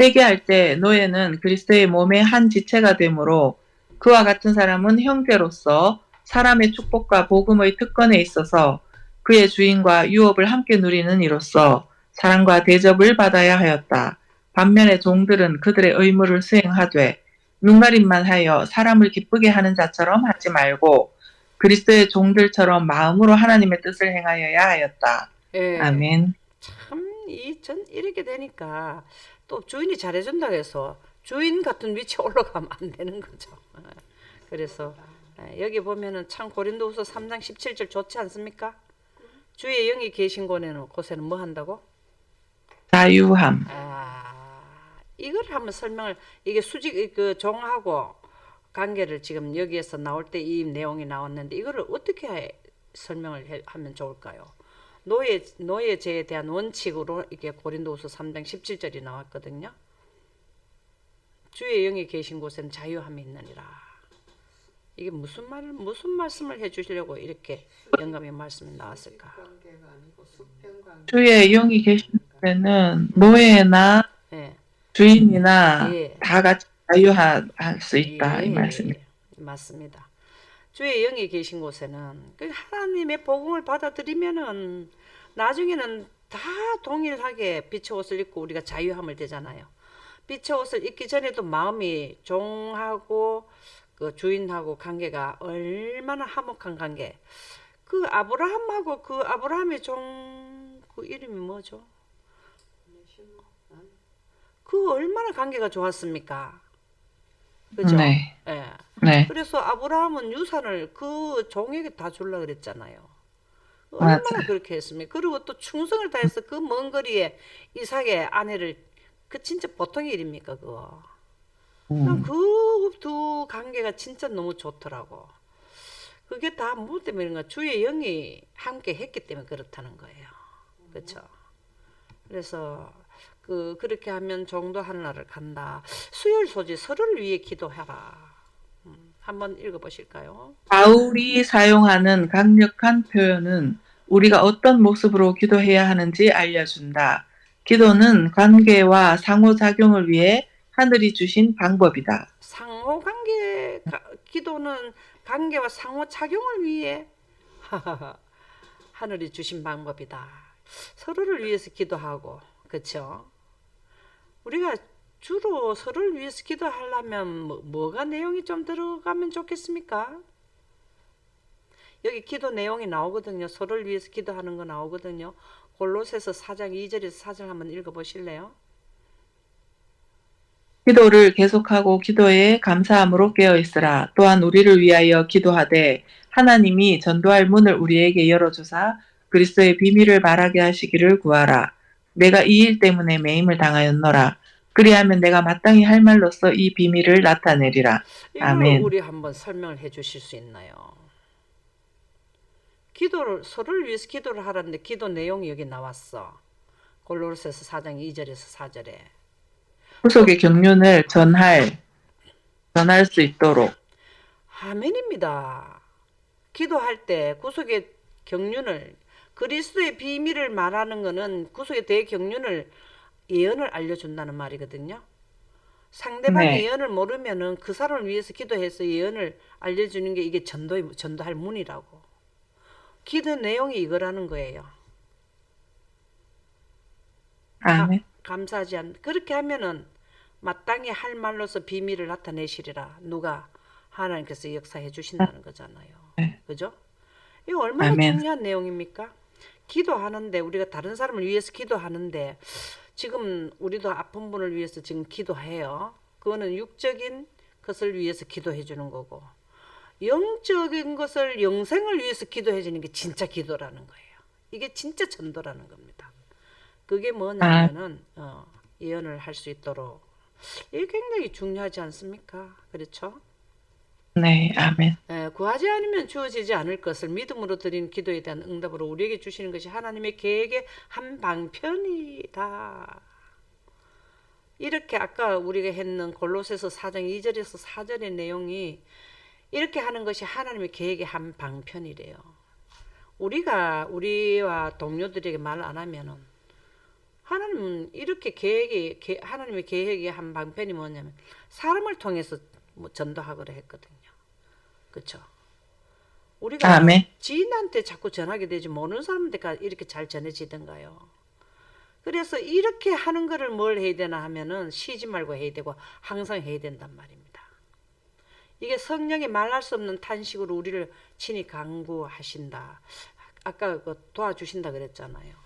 회개할 때 노예는 그리스도의 몸의 한 지체가 되므로 그와 같은 사람은 형제로서 사람의 축복과 복음의 특권에 있어서 그의 주인과 유업을 함께 누리는 이로써 사랑과 대접을 받아야 하였다. 반면에 종들은 그들의 의무를 수행하되 눈가림만 하여 사람을 기쁘게 하는 자처럼 하지 말고 그리스도의 종들처럼 마음으로 하나님의 뜻을 행하여야 하였다. 예. 아멘. 참 이렇게 되니까 또 주인이 잘해준다고 해서 주인 같은 위치에 올라가면 안 되는 거죠. 그래서 여기 보면은 참 고린도후서 3장 17절 좋지 않습니까? 주의 영이 계신 곳에는 뭐 한다고? 자유함. 이걸 한번 설명을 이게 수직 그 종하고 관계를 지금 여기에서 나올 때 이 내용이 나왔는데 이거를 어떻게 설명을 하면 좋을까요? 노예제에 대한 원칙으로 이게 고린도후서 3장 17절이 나왔거든요. 주의 영이 계신 곳에는 자유함이 있느니라. 이게 무슨 말씀을 해주시려고 이렇게 영감의 말씀이 나왔을까? 주의 영이 계신 데는 노예나 예. 주인이나 예. 다 같이 자유할 수 있다. 이 말씀입니다. 맞습니다. 주의 영이 계신 곳에는 그 하나님의 복음을 받아들이면은 나중에는 다 동일하게 빛의 옷을 입고 우리가 자유함을 되잖아요. 빛의 옷을 입기 전에도 마음이 종하고 그 주인하고 관계가 얼마나 화목한 관계. 그 아브라함하고 그 아브라함의 종 그 이름이 뭐죠? 그 얼마나 관계가 좋았습니까? 그죠? 네. 예. 네. 그래서 아브라함은 유산을 그 종에게 다 주려고 그랬잖아요. 얼마나 맞아요. 그렇게 했습니까? 그리고 또 충성을 다해서 그 먼 거리에 이삭의 아내를 그 진짜 보통의 일입니까 그거? 그 두 관계가 진짜 너무 좋더라고. 그게 다 뭐 때문인가? 주의 영이 함께 했기 때문에 그렇다는 거예요. 그렇죠? 그래서 그렇게 하면 종도 하늘나라를 간다. 수혈 소지 서로를 위해 기도해라. 한번 읽어보실까요? 바울이 사용하는 강력한 표현은 우리가 어떤 모습으로 기도해야 하는지 알려준다. 기도는 관계와 상호작용을 위해 하늘이 주신 방법이다. 상호관계 기도는 관계와 상호작용을 위해 하늘이 주신 방법이다. 서로를 위해서 기도하고 그렇죠? 우리가 주로 서로를 위해서 기도하려면 뭐가 내용이 좀 들어가면 좋겠습니까? 여기 기도 내용이 나오거든요. 서로를 위해서 기도하는 거 나오거든요. 골로새서 4장 2절에서 4절 한번 읽어보실래요? 기도를 계속하고 기도에 감사함으로 깨어 있으라. 또한 우리를 위하여 기도하되 하나님이 전도할 문을 우리에게 열어주사 그리스도의 비밀을 말하게 하시기를 구하라. 내가 이 일 때문에 매임을 당하였노라. 그리하면 내가 마땅히 할 말로써 이 비밀을 나타내리라. 이걸 아멘. 우리 한번 설명을 해 주실 수 있나요? 기도를 서로를 위해서 기도를 하라는데 기도 내용이 여기 나왔어. 골로새서 4장 2절에서 4절에. 후속의 경륜을 전할 수 있도록. 아멘입니다. 기도할 때 구속의 경륜을 그리스도의 비밀을 말하는 것은 구속의 대경륜을 예언을 알려준다는 말이거든요. 상대방의 네. 예언을 모르면은 그 사람을 위해서 기도해서 예언을 알려주는 게 이게 전도할 문이라고. 기도 내용이 이거라는 거예요. 아멘. 감사하지 않. 그렇게 하면은 마땅히 할 말로서 비밀을 나타내시리라. 누가 하나님께서 역사해 주신다는 거잖아요. 네. 그죠? 이거 얼마나 아멘. 중요한 내용입니까? 기도하는데 우리가 다른 사람을 위해서 기도하는데 지금 우리도 아픈 분을 위해서 지금 기도해요. 그거는 육적인 것을 위해서 기도해 주는 거고 영적인 것을 영생을 위해서 기도해 주는 게 진짜 기도라는 거예요. 이게 진짜 전도라는 겁니다. 그게 뭐냐면은 예언을 할 수 있도록 이게 굉장히 중요하지 않습니까? 그렇죠? 네. 아멘. 구하지 않으면 주어지지 않을 것을 믿음으로 드린 기도에 대한 응답으로 우리에게 주시는 것이 하나님의 계획의 한 방편이다. 이렇게 아까 우리가 했는 골로새서 4장 2절에서 4절의 내용이 이렇게 하는 것이 하나님의 계획의 한 방편이래요. 우리와 동료들에게 말 안 하면은 하나님은 이렇게 하나님의 계획의 한 방편이 뭐냐면 사람을 통해서 전도하기로 했거든요. 그렇죠? 우리가 아멘. 지인한테 자꾸 전하게 되지 모르는 사람한테 이렇게 잘 전해지던가요. 그래서 이렇게 하는 거를 뭘 해야 되나 하면은 쉬지 말고 해야 되고 항상 해야 된단 말입니다. 이게 성령이 말할 수 없는 탄식으로 우리를 친히 강구하신다. 아까 도와주신다 그랬잖아요.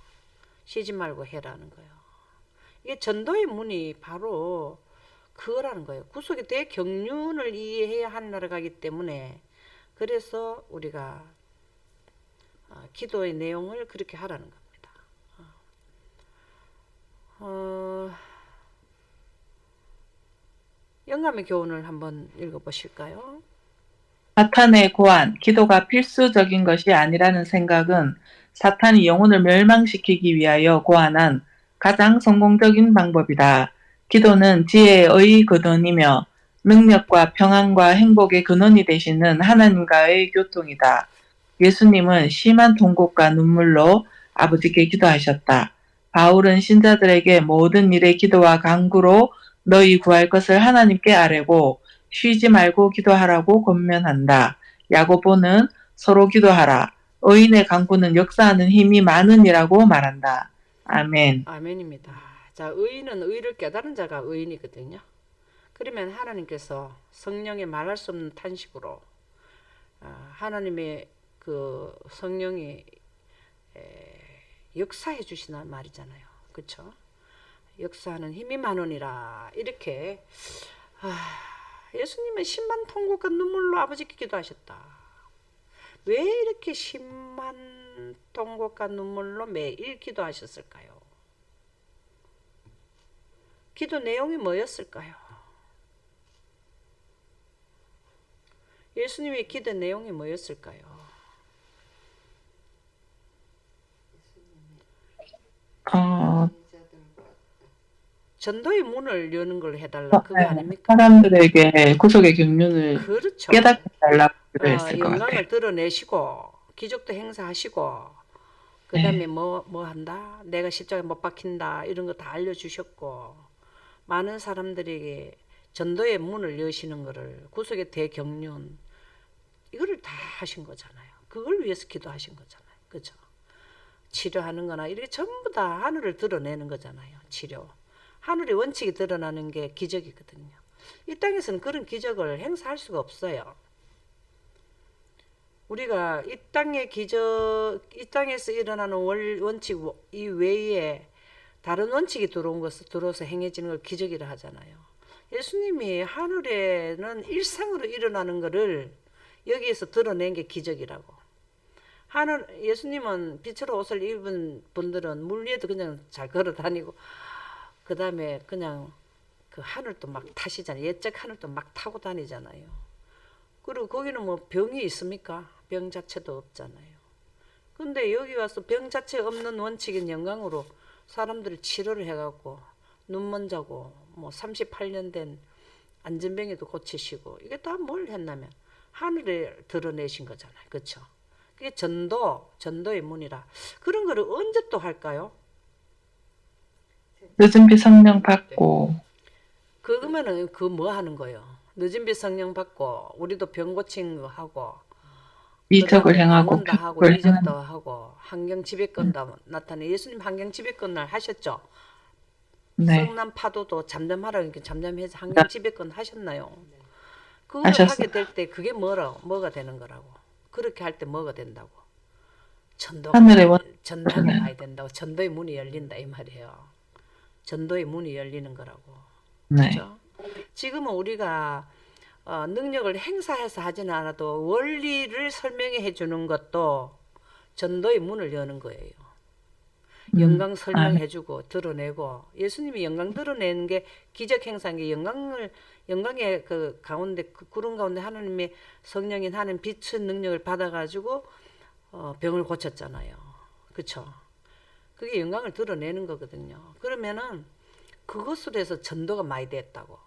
쉬지 말고 해라는 거예요. 이게 전도의 문이 바로 그거라는 거예요. 구속의 대경륜을 이해해야 하는 나라가기 때문에 그래서 우리가 기도의 내용을 그렇게 하라는 겁니다. 영감의 교훈을 한번 읽어보실까요? 사탄의 고안, 기도가 필수적인 것이 아니라는 생각은 사탄이 영혼을 멸망시키기 위하여 고안한 가장 성공적인 방법이다. 기도는 지혜의 근원이며 능력과 평안과 행복의 근원이 되시는 하나님과의 교통이다. 예수님은 심한 통곡과 눈물로 아버지께 기도하셨다. 바울은 신자들에게 모든 일에 기도와 간구로 너희 구할 것을 하나님께 아뢰고 쉬지 말고 기도하라고 권면한다. 야고보는 서로 기도하라. 의인의 간구는 역사하는 힘이 많으니라고 말한다. 아멘. 아멘입니다. 자, 의인은 의를 깨달은 자가 의인이거든요. 그러면 하나님께서 성령의 말할 수 없는 탄식으로 하나님의 그 성령이 역사해 주시는 말이잖아요. 그렇죠? 역사하는 힘이 많으니라. 이렇게 예수님은 심한 통곡과 눈물로 아버지께 기도하셨다. 왜 이렇게 심한 통곡과 눈물로 매일 기도하셨을까요? 기도 내용이 뭐였을까요? 예수님의 기도 내용이 뭐였을까요? 전도의 문을 여는 걸 해달라. 그거 아닙니까? 사람들에게 구속의 경륜을 그렇죠. 깨닫게 달라고 기도했을 것 영광을 같아요. 드러내시고 기적도 행사하시고 그 다음에 뭐 한다? 내가 십자가에 못 박힌다. 이런 거 다 알려주셨고 많은 사람들에게 전도의 문을 여시는 거를 구속의 대경륜 이거를 다 하신 거잖아요. 그걸 위해서 기도하신 거잖아요. 그렇죠? 치료하는 거나 이렇게 전부 다 하늘을 드러내는 거잖아요. 치료. 하늘의 원칙이 드러나는 게 기적이거든요. 이 땅에서는 그런 기적을 행사할 수가 없어요. 우리가 이 땅의 이 땅에서 일어나는 원칙 이외에 다른 원칙이 들어와서 행해지는 걸 기적이라 하잖아요. 예수님이 하늘에는 일상으로 일어나는 것을 여기에서 드러낸 게 기적이라고. 예수님은 빛으로 옷을 입은 분들은 물 위에도 그냥 잘 걸어 다니고, 그 다음에 그냥 그 하늘도 막 타시잖아요. 옛적 하늘도 막 타고 다니잖아요. 그리고 거기는 뭐 병이 있습니까? 병 자체도 없잖아요. 근데 여기 와서 병 자체 없는 원칙인 영광으로 사람들을 치료를 해갖고 눈먼 자고 뭐 38년 된 안전병에도 고치시고, 이게 다 뭘 했냐면 하늘에 드러내신 거잖아요. 그렇죠? 그게 전도의 문이라. 그런 거를 언제 또 할까요? 늦은 비 성령 받고 그러면은 그 뭐 하는 거예요? 늦은 비 성령 받고 우리도 병 고친 거 하고, 이적을 그다음에 행하고 방언도 하고 표적을 이적도 행하는. 하고 환경 지배권도 나타내. 예수님 환경 지배권 날 하셨죠? 네, 성남 파도도 잠잠하라 그러니까 잠잠해서 환경 지배권 하셨나요? 그거를 하셨어요. 하게 될 때 그게 뭐가 되는 거라고? 그렇게 할 때 뭐가 된다고? 하늘의 원. 전도하게 많이 된다고. 전도의 문이 열린다 이 말이에요. 전도의 문이 열리는 거라고. 네, 그렇죠? 지금은 우리가 능력을 행사해서 하지는 않아도 원리를 설명해 주는 것도 전도의 문을 여는 거예요. 영광 아멘. 설명해 주고 드러내고, 예수님이 영광 드러내는 게 기적 행사인 게 영광의 그 가운데, 그 구름 가운데 하나님의 성령인 하나님 빛의 능력을 받아 가지고 병을 고쳤잖아요. 그렇죠? 그게 영광을 드러내는 거거든요. 그러면은 그것으로 해서 전도가 많이 됐다고.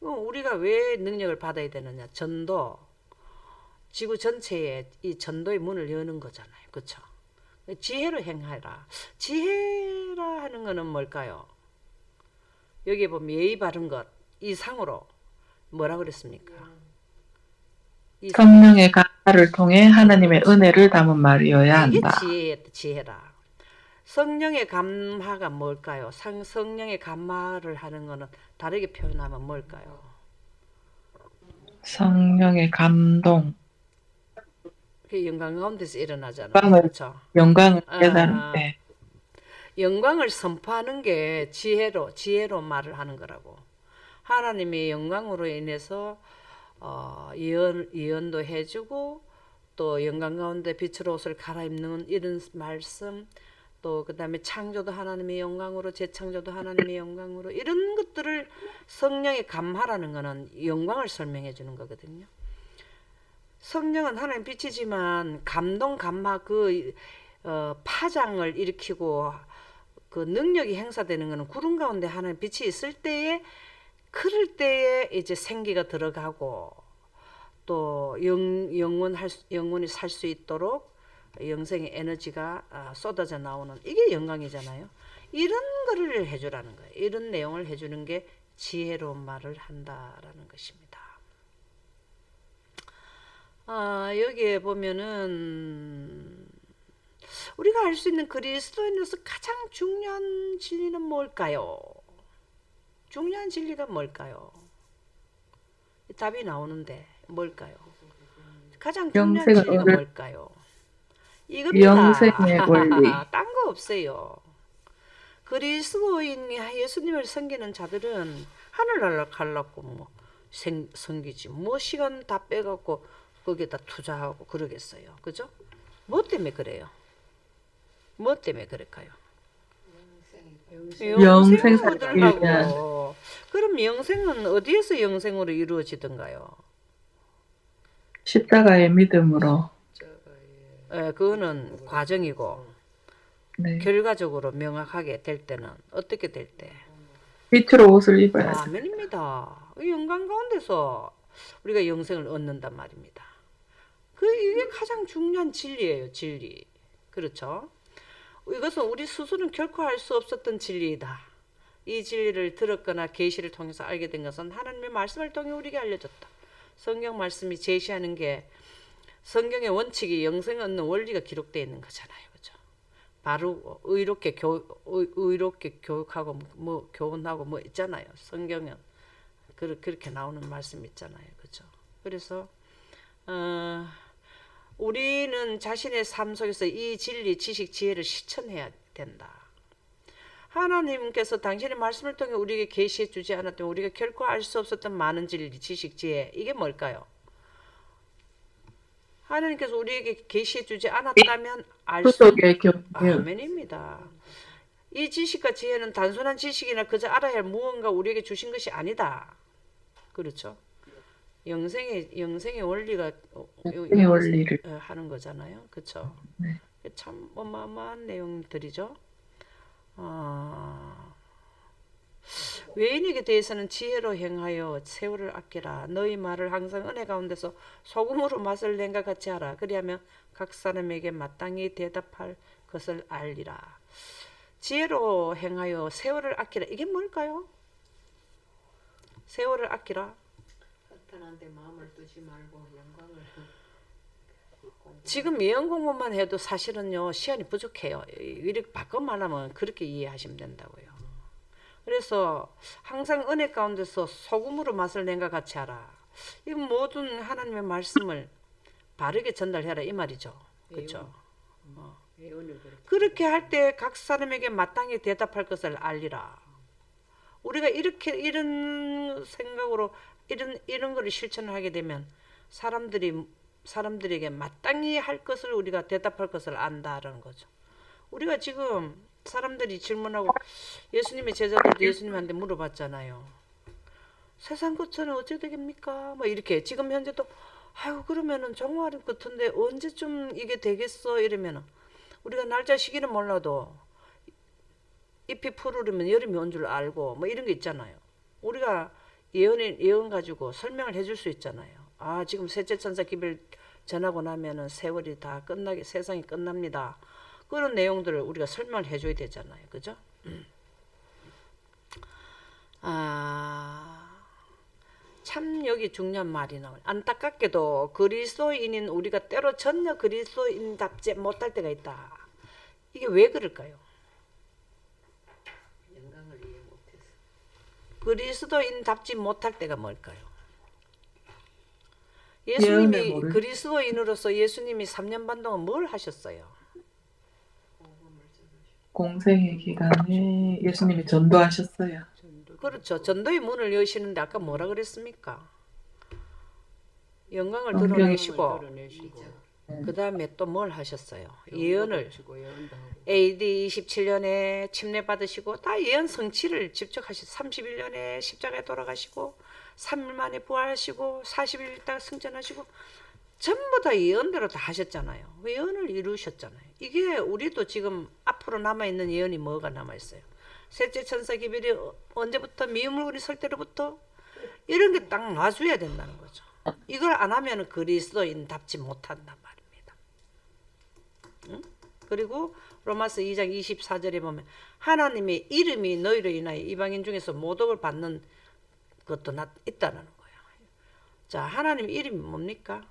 우리가 왜 능력을 받아야 되느냐? 지구 전체에 이 전도의 문을 여는 거잖아요. 그렇죠? 지혜로 행하라. 지혜라 하는 거는 뭘까요? 여기 보면 예의 바른 것 이상으로 뭐라 그랬습니까? 성령의 감화를 통해 하나님의 그렇지. 은혜를 담은 말이어야 이게 한다. 지혜라. 성령의 감화가 뭘까요? 성령의 감화를 하는 거는 다르게 표현하면 뭘까요? 성령의 감동, 그 영광 가운데서 일어나잖아요. 영광을 그렇죠? 영광을 깨달을 아, 때 영광을 선포하는 게 지혜로 말을 하는 거라고. 하나님의 영광으로 인해서 예언도 해주고, 또 영광 가운데 빛의 옷을 갈아입는 이런 말씀, 또 그다음에 창조도 하나님의 영광으로, 재창조도 하나님의 영광으로, 이런 것들을 성령의 감화라는 거는 영광을 설명해 주는 거거든요. 성령은 하나님 빛이지만 감동 감화 파장을 일으키고 그 능력이 행사되는 것은 구름 가운데 하나님 빛이 있을 때에, 그럴 때에 이제 생기가 들어가고, 또 영혼이 살 수 있도록 영생의 에너지가 쏟아져 나오는, 이게 영광이잖아요. 이런 거를 해주라는 거예요. 이런 내용을 해주는 게 지혜로운 말을 한다라는 것입니다. 여기에 보면은 우리가 알 수 있는 그리스도인으로서 가장 중요한 진리는 뭘까요? 중요한 진리가 뭘까요? 답이 나오는데 뭘까요? 가장 중요한 영생을 진리가 얻을 뭘까요? 이겁니다. 영생의 원리. 딴 거 없어요. 그리스도인 예수님을 섬기는 자들은 하늘나라 갈라고 뭐 섬기지, 뭐 시간 다 빼갖고 거기에다 투자하고 그러겠어요. 그죠? 뭐 때문에 그래요? 뭐 때문에 그럴까요? 영생 영생을 얻으려고. 그럼 영생은 어디에서 영생으로 이루어지던가요? 십자가의 믿음으로. 그거는 과정이고, 네. 결과적으로 명확하게 될 때는 어떻게 될 때? 빛으로 옷을 입어야 돼. 아멘입니다. 영광 가운데서 우리가 영생을 얻는단 말입니다. 이게 가장 중요한 진리예요, 진리. 그렇죠? 이것은 우리 스스로는 결코 알 수 없었던 진리이다. 이 진리를 들었거나 계시를 통해서 알게 된 것은 하나님의 말씀을 통해 우리에게 알려졌다. 성경 말씀이 제시하는 게, 성경의 원칙이 영생 얻는 원리가 기록되어 있는 거잖아요. 그죠? 바로 의롭게 교육하고 뭐 교훈하고 뭐 있잖아요. 성경은 그렇게 나오는 말씀 있잖아요. 그죠? 그래서 우리는 자신의 삶 속에서 이 진리, 지식, 지혜를 실천해야 된다. 하나님께서 당신의 말씀을 통해 우리에게 계시해 주지 않았던 우리가 결코 알 수 없었던 많은 진리, 지식, 지혜 이게 뭘까요? 하나님께서 우리에게 계시해 주지 않았다면 알 수 속의 경륜, 아멘입니다. 이 지식과 지혜는 단순한 지식이나 그저 알아야 할 무언가 우리에게 주신 것이 아니다. 그렇죠? 영생의 원리가 영생의 원리를 하는 거잖아요. 그렇죠? 네. 참 어마어마한 내용들이죠. 외인에게 대해서는 지혜로 행하여 세월을 아끼라. 너희 말을 항상 은혜 가운데서 소금으로 맛을 낸것 같이 하라. 그리하면 각 사람에게 마땅히 대답할 것을 알리라. 지혜로 행하여 세월을 아끼라. 이게 뭘까요? 세월을 아끼라. 사탄한테 마음을 두지 말고 영광을 지금 예언 공부만 해도 사실은요 시간이 부족해요. 이렇게 바꿔 말하면 그렇게 이해하시면 된다고요. 그래서 항상 은혜 가운데서 소금으로 맛을 낸 것 같이 하라. 이 모든 하나님의 말씀을 바르게 전달해라 이 말이죠. 그렇죠? 예언을 그렇게 할 때 각 사람에게 마땅히 대답할 것을 알리라. 우리가 이렇게 이런 생각으로 이런 거를 실천을 하게 되면 사람들에게 마땅히 할 것을 우리가 대답할 것을 안다라는 거죠. 우리가 지금 사람들이 질문하고 예수님의 제자들도 예수님한테 물어봤잖아요. 세상 것처럼 어찌 되겠습니까? 뭐 이렇게 지금 현재도 아유 그러면은 종말일 것 같은데 언제쯤 이게 되겠어 이러면은 우리가 날짜 시기는 몰라도 잎이 푸르르면 여름이 온 줄 알고 뭐 이런 게 있잖아요. 우리가 예언 가지고 설명을 해줄 수 있잖아요. 아 지금 셋째 천사 기별 전하고 나면은 세월이 다 끝나게 세상이 끝납니다. 그런 내용들을 우리가 설명을 해줘야 되잖아요. 그죠? 참 여기 중요한 말이 나와요. 안타깝게도 그리스도인인 우리가 때로 전혀 그리스도인답지 못할 때가 있다. 이게 왜 그럴까요? 영광을 이해 못해서 그리스도인답지 못할 때가 뭘까요? 예언을 예수님이 모를 그리스도인으로서 예수님이 3년 반 동안 뭘 하셨어요? 공생의 기간에 예수님이 전도하셨어요. 그렇죠. 전도의 문을 여시는데 아까 뭐라 그랬습니까? 영광을 성경. 드러내시고 드러내시고 그 다음에 또 뭘 하셨어요? 예언을 주고 예언도 하고 AD 27년에 침례 받으시고 다 예언 성취를 직접 하시고 31년에 십자가에 돌아가시고 3일 만에 부활하시고 40일 있다가 승천하시고 전부 다 예언대로 다 하셨잖아요. 예언을 이루셨잖아요. 이게 우리도 지금 앞으로 남아있는 예언이 뭐가 남아있어요? 셋째 천사 기별이 언제부터 미음물고리 설 때로부터 이런 게 딱 놔줘야 된다는 거죠. 이걸 안 하면 그리스도인답지 못한단 말입니다. 응? 그리고 로마서 2장 24절에 보면 하나님의 이름이 너희로 인하여 이방인 중에서 모독을 받는 것도 있다는 거예요. 자, 하나님 이름이 뭡니까?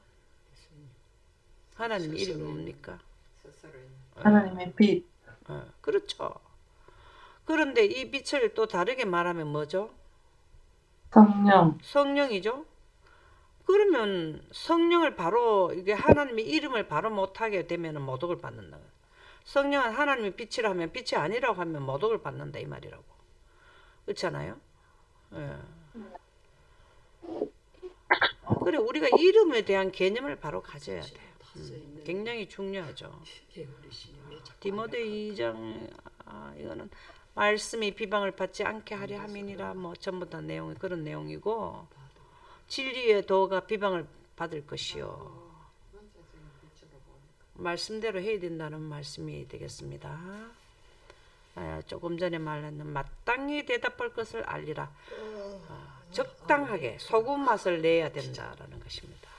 하나님 이름이 뭡니까? 스스로 하나님의 빛, 그렇죠. 그런데 이 빛을 또 다르게 말하면 뭐죠? 성령, 성령이죠. 그러면 성령을 바로 이게 하나님의 이름을 바로 못하게 되면 모독을 받는다. 성령은 하나님의 빛이라 하면 빛이 아니라고 하면 모독을 받는다 이 말이라고. 그렇잖아요. 예. 그래 우리가 이름에 대한 개념을 바로 가져야 돼요. 굉장히 중요하죠. 디모데 2장 이거는 말씀이 비방을 받지 않게 하려 함이니라 뭐 전부 다 내용이 그런 내용이고 진리의 도가 비방을 받을 것이요. 말씀대로 해야 된다는 말씀이 되겠습니다. 조금 전에 말했는 마땅히 대답할 것을 알리라. 적당하게 소금 맛을 내야 된다라는 것입니다.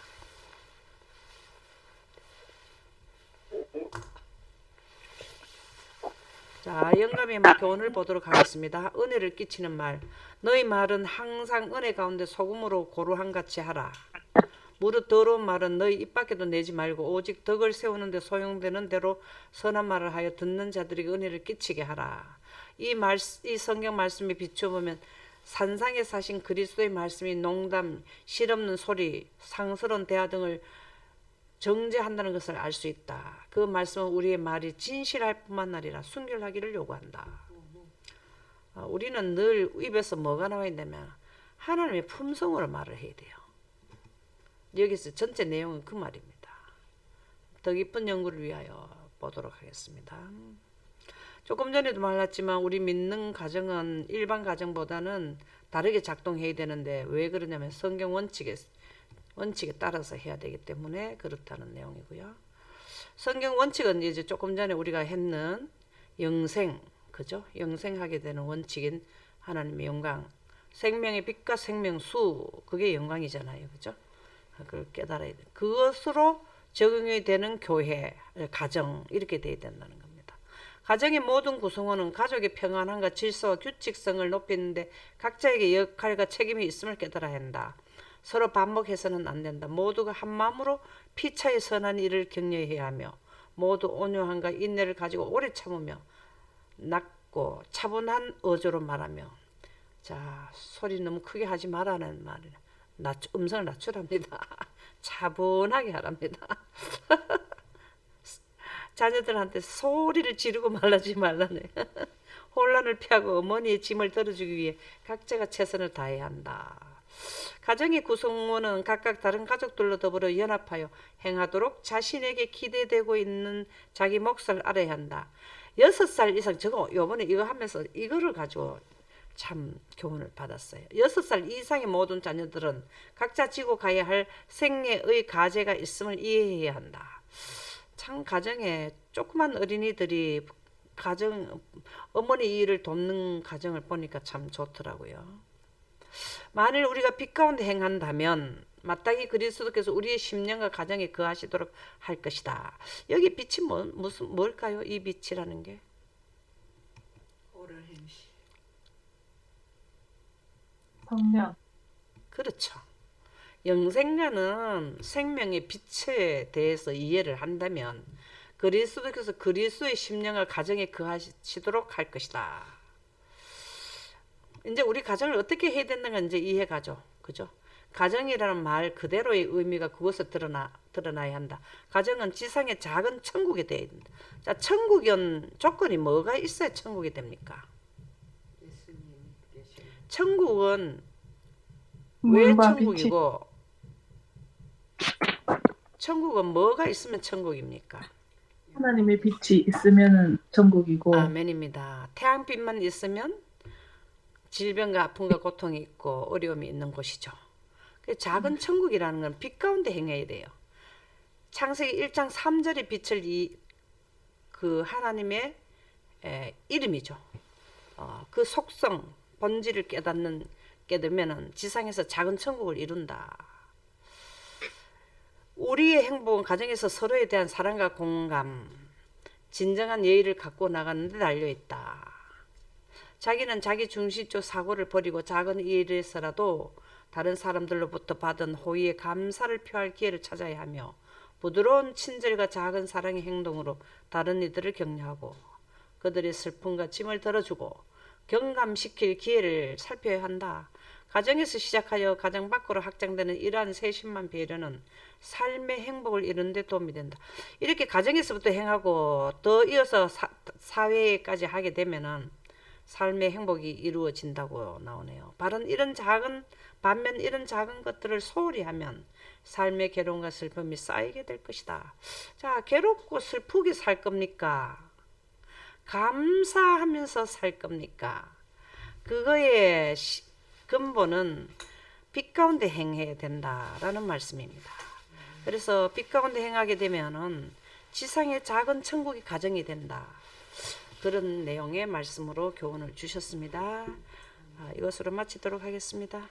자, 영감의 말 교훈을 보도록 하겠습니다. 은혜를 끼치는 말. 너희 말은 항상 은혜 가운데 소금으로 고루한 같이 하라. 무릇 더러운 말은 너희 입 밖에도 내지 말고 오직 덕을 세우는 데 소용되는 대로 선한 말을 하여 듣는 자들에게 은혜를 끼치게 하라. 이 성경 말씀에 비춰보면 산상에 사신 그리스도의 말씀이 농담, 실없는 소리, 상스러운 대화 등을 정죄한다는 것을 알 수 있다. 그 말씀은 우리의 말이 진실할 뿐만 아니라 순결하기를 요구한다. 우리는 늘 입에서 뭐가 나와야 되냐면 하나님의 품성으로 말을 해야 돼요. 여기서 전체 내용은 그 말입니다. 더 깊은 연구를 위하여 보도록 하겠습니다. 조금 전에도 말했지만 우리 믿는 가정은 일반 가정보다는 다르게 작동해야 되는데 왜 그러냐면 성경 원칙에 따라서 해야 되기 때문에 그렇다는 내용이고요. 성경 원칙은 이제 조금 전에 우리가 했는 영생, 그죠? 영생하게 되는 원칙인 하나님의 영광, 생명의 빛과 생명수, 그게 영광이잖아요, 그죠? 그걸 깨달아야 돼. 그것으로 적용이 되는 교회, 가정 이렇게 돼야 된다는 겁니다. 가정의 모든 구성원은 가족의 평안함과 질서와 규칙성을 높이는데 각자에게 역할과 책임이 있음을 깨달아야 한다. 서로 반복해서는 안 된다. 모두가 한 마음으로 피차의 선한 일을 격려해야 하며 모두 온유함과 인내를 가지고 오래 참으며 낮고 차분한 어조로 말하며, 자, 소리 너무 크게 하지 말라는 말이에요. 음성을 낮추랍니다. 차분하게 하랍니다. 자녀들한테 소리를 지르고 말하지 말라네. 혼란을 피하고 어머니의 짐을 덜어주기 위해 각자가 최선을 다해야 한다. 가정의 구성원은 각각 다른 가족들로 더불어 연합하여 행하도록 자신에게 기대되고 있는 자기 몫을 알아야 한다. 6살 이상, 저거 요번에 이거 하면서 이거를 가지고 참 교훈을 받았어요. 6살 이상의 모든 자녀들은 각자 지고 가야 할 생애의 과제가 있음을 이해해야 한다. 참 가정에 조그만 어린이들이 어머니 일을 돕는 가정을 보니까 참 좋더라고요. 만일 우리가 빛 가운데 행한다면 마땅히 그리스도께서 우리의 심령과 가정에 거하시도록 할 것이다. 여기 빛이 뭘까요? 이 빛이라는 게 오를 행시. 성령. 그렇죠. 영생가는 생명의 빛에 대해서 이해를 한다면 그리스도께서 그리스도의 심령과 가정에 거하시도록 할 것이다. 이제 우리 가정을 어떻게 해야 된다는 건 이제 이해가죠. 그죠? 가정이라는 말 그대로의 의미가 그것에 드러나야 한다. 가정은 지상의 작은 천국이 돼야 된다. 자, 천국은 조건이 뭐가 있어야 천국이 됩니까? 예수님이 계신 천국은 왜 물과 천국이고 천국은 뭐가 있으면 천국입니까? 하나님의 빛이 있으면은 천국이고, 아멘입니다. 태양빛만 있으면 질병과 아픔과 고통이 있고 어려움이 있는 곳이죠. 작은 천국이라는 건 빛 가운데 행해야 돼요. 창세기 1장 3절의 빛을 그 하나님의 이름이죠. 그 속성, 본질을 깨닫으면 지상에서 작은 천국을 이룬다. 우리의 행복은 가정에서 서로에 대한 사랑과 공감, 진정한 예의를 갖고 나가는 데 달려있다. 자기는 자기 중심적 사고를 버리고 작은 일에서라도 다른 사람들로부터 받은 호의에 감사를 표할 기회를 찾아야 하며 부드러운 친절과 작은 사랑의 행동으로 다른 이들을 격려하고 그들의 슬픔과 짐을 덜어주고 경감시킬 기회를 살펴야 한다. 가정에서 시작하여 가정 밖으로 확장되는 이러한 세심한 배려는 삶의 행복을 이루는 데 도움이 된다. 이렇게 가정에서부터 행하고 더 이어서 사회까지 하게 되면은 삶의 행복이 이루어진다고 나오네요. 반면 이런 작은 것들을 소홀히 하면 삶의 괴로움과 슬픔이 쌓이게 될 것이다. 자, 괴롭고 슬프게 살 겁니까? 감사하면서 살 겁니까? 그거의 근본은 빛 가운데 행해야 된다라는 말씀입니다. 그래서 빛 가운데 행하게 되면은 지상의 작은 천국이 가정이 된다. 그런 내용의 말씀으로 교훈을 주셨습니다. 이것으로 마치도록 하겠습니다.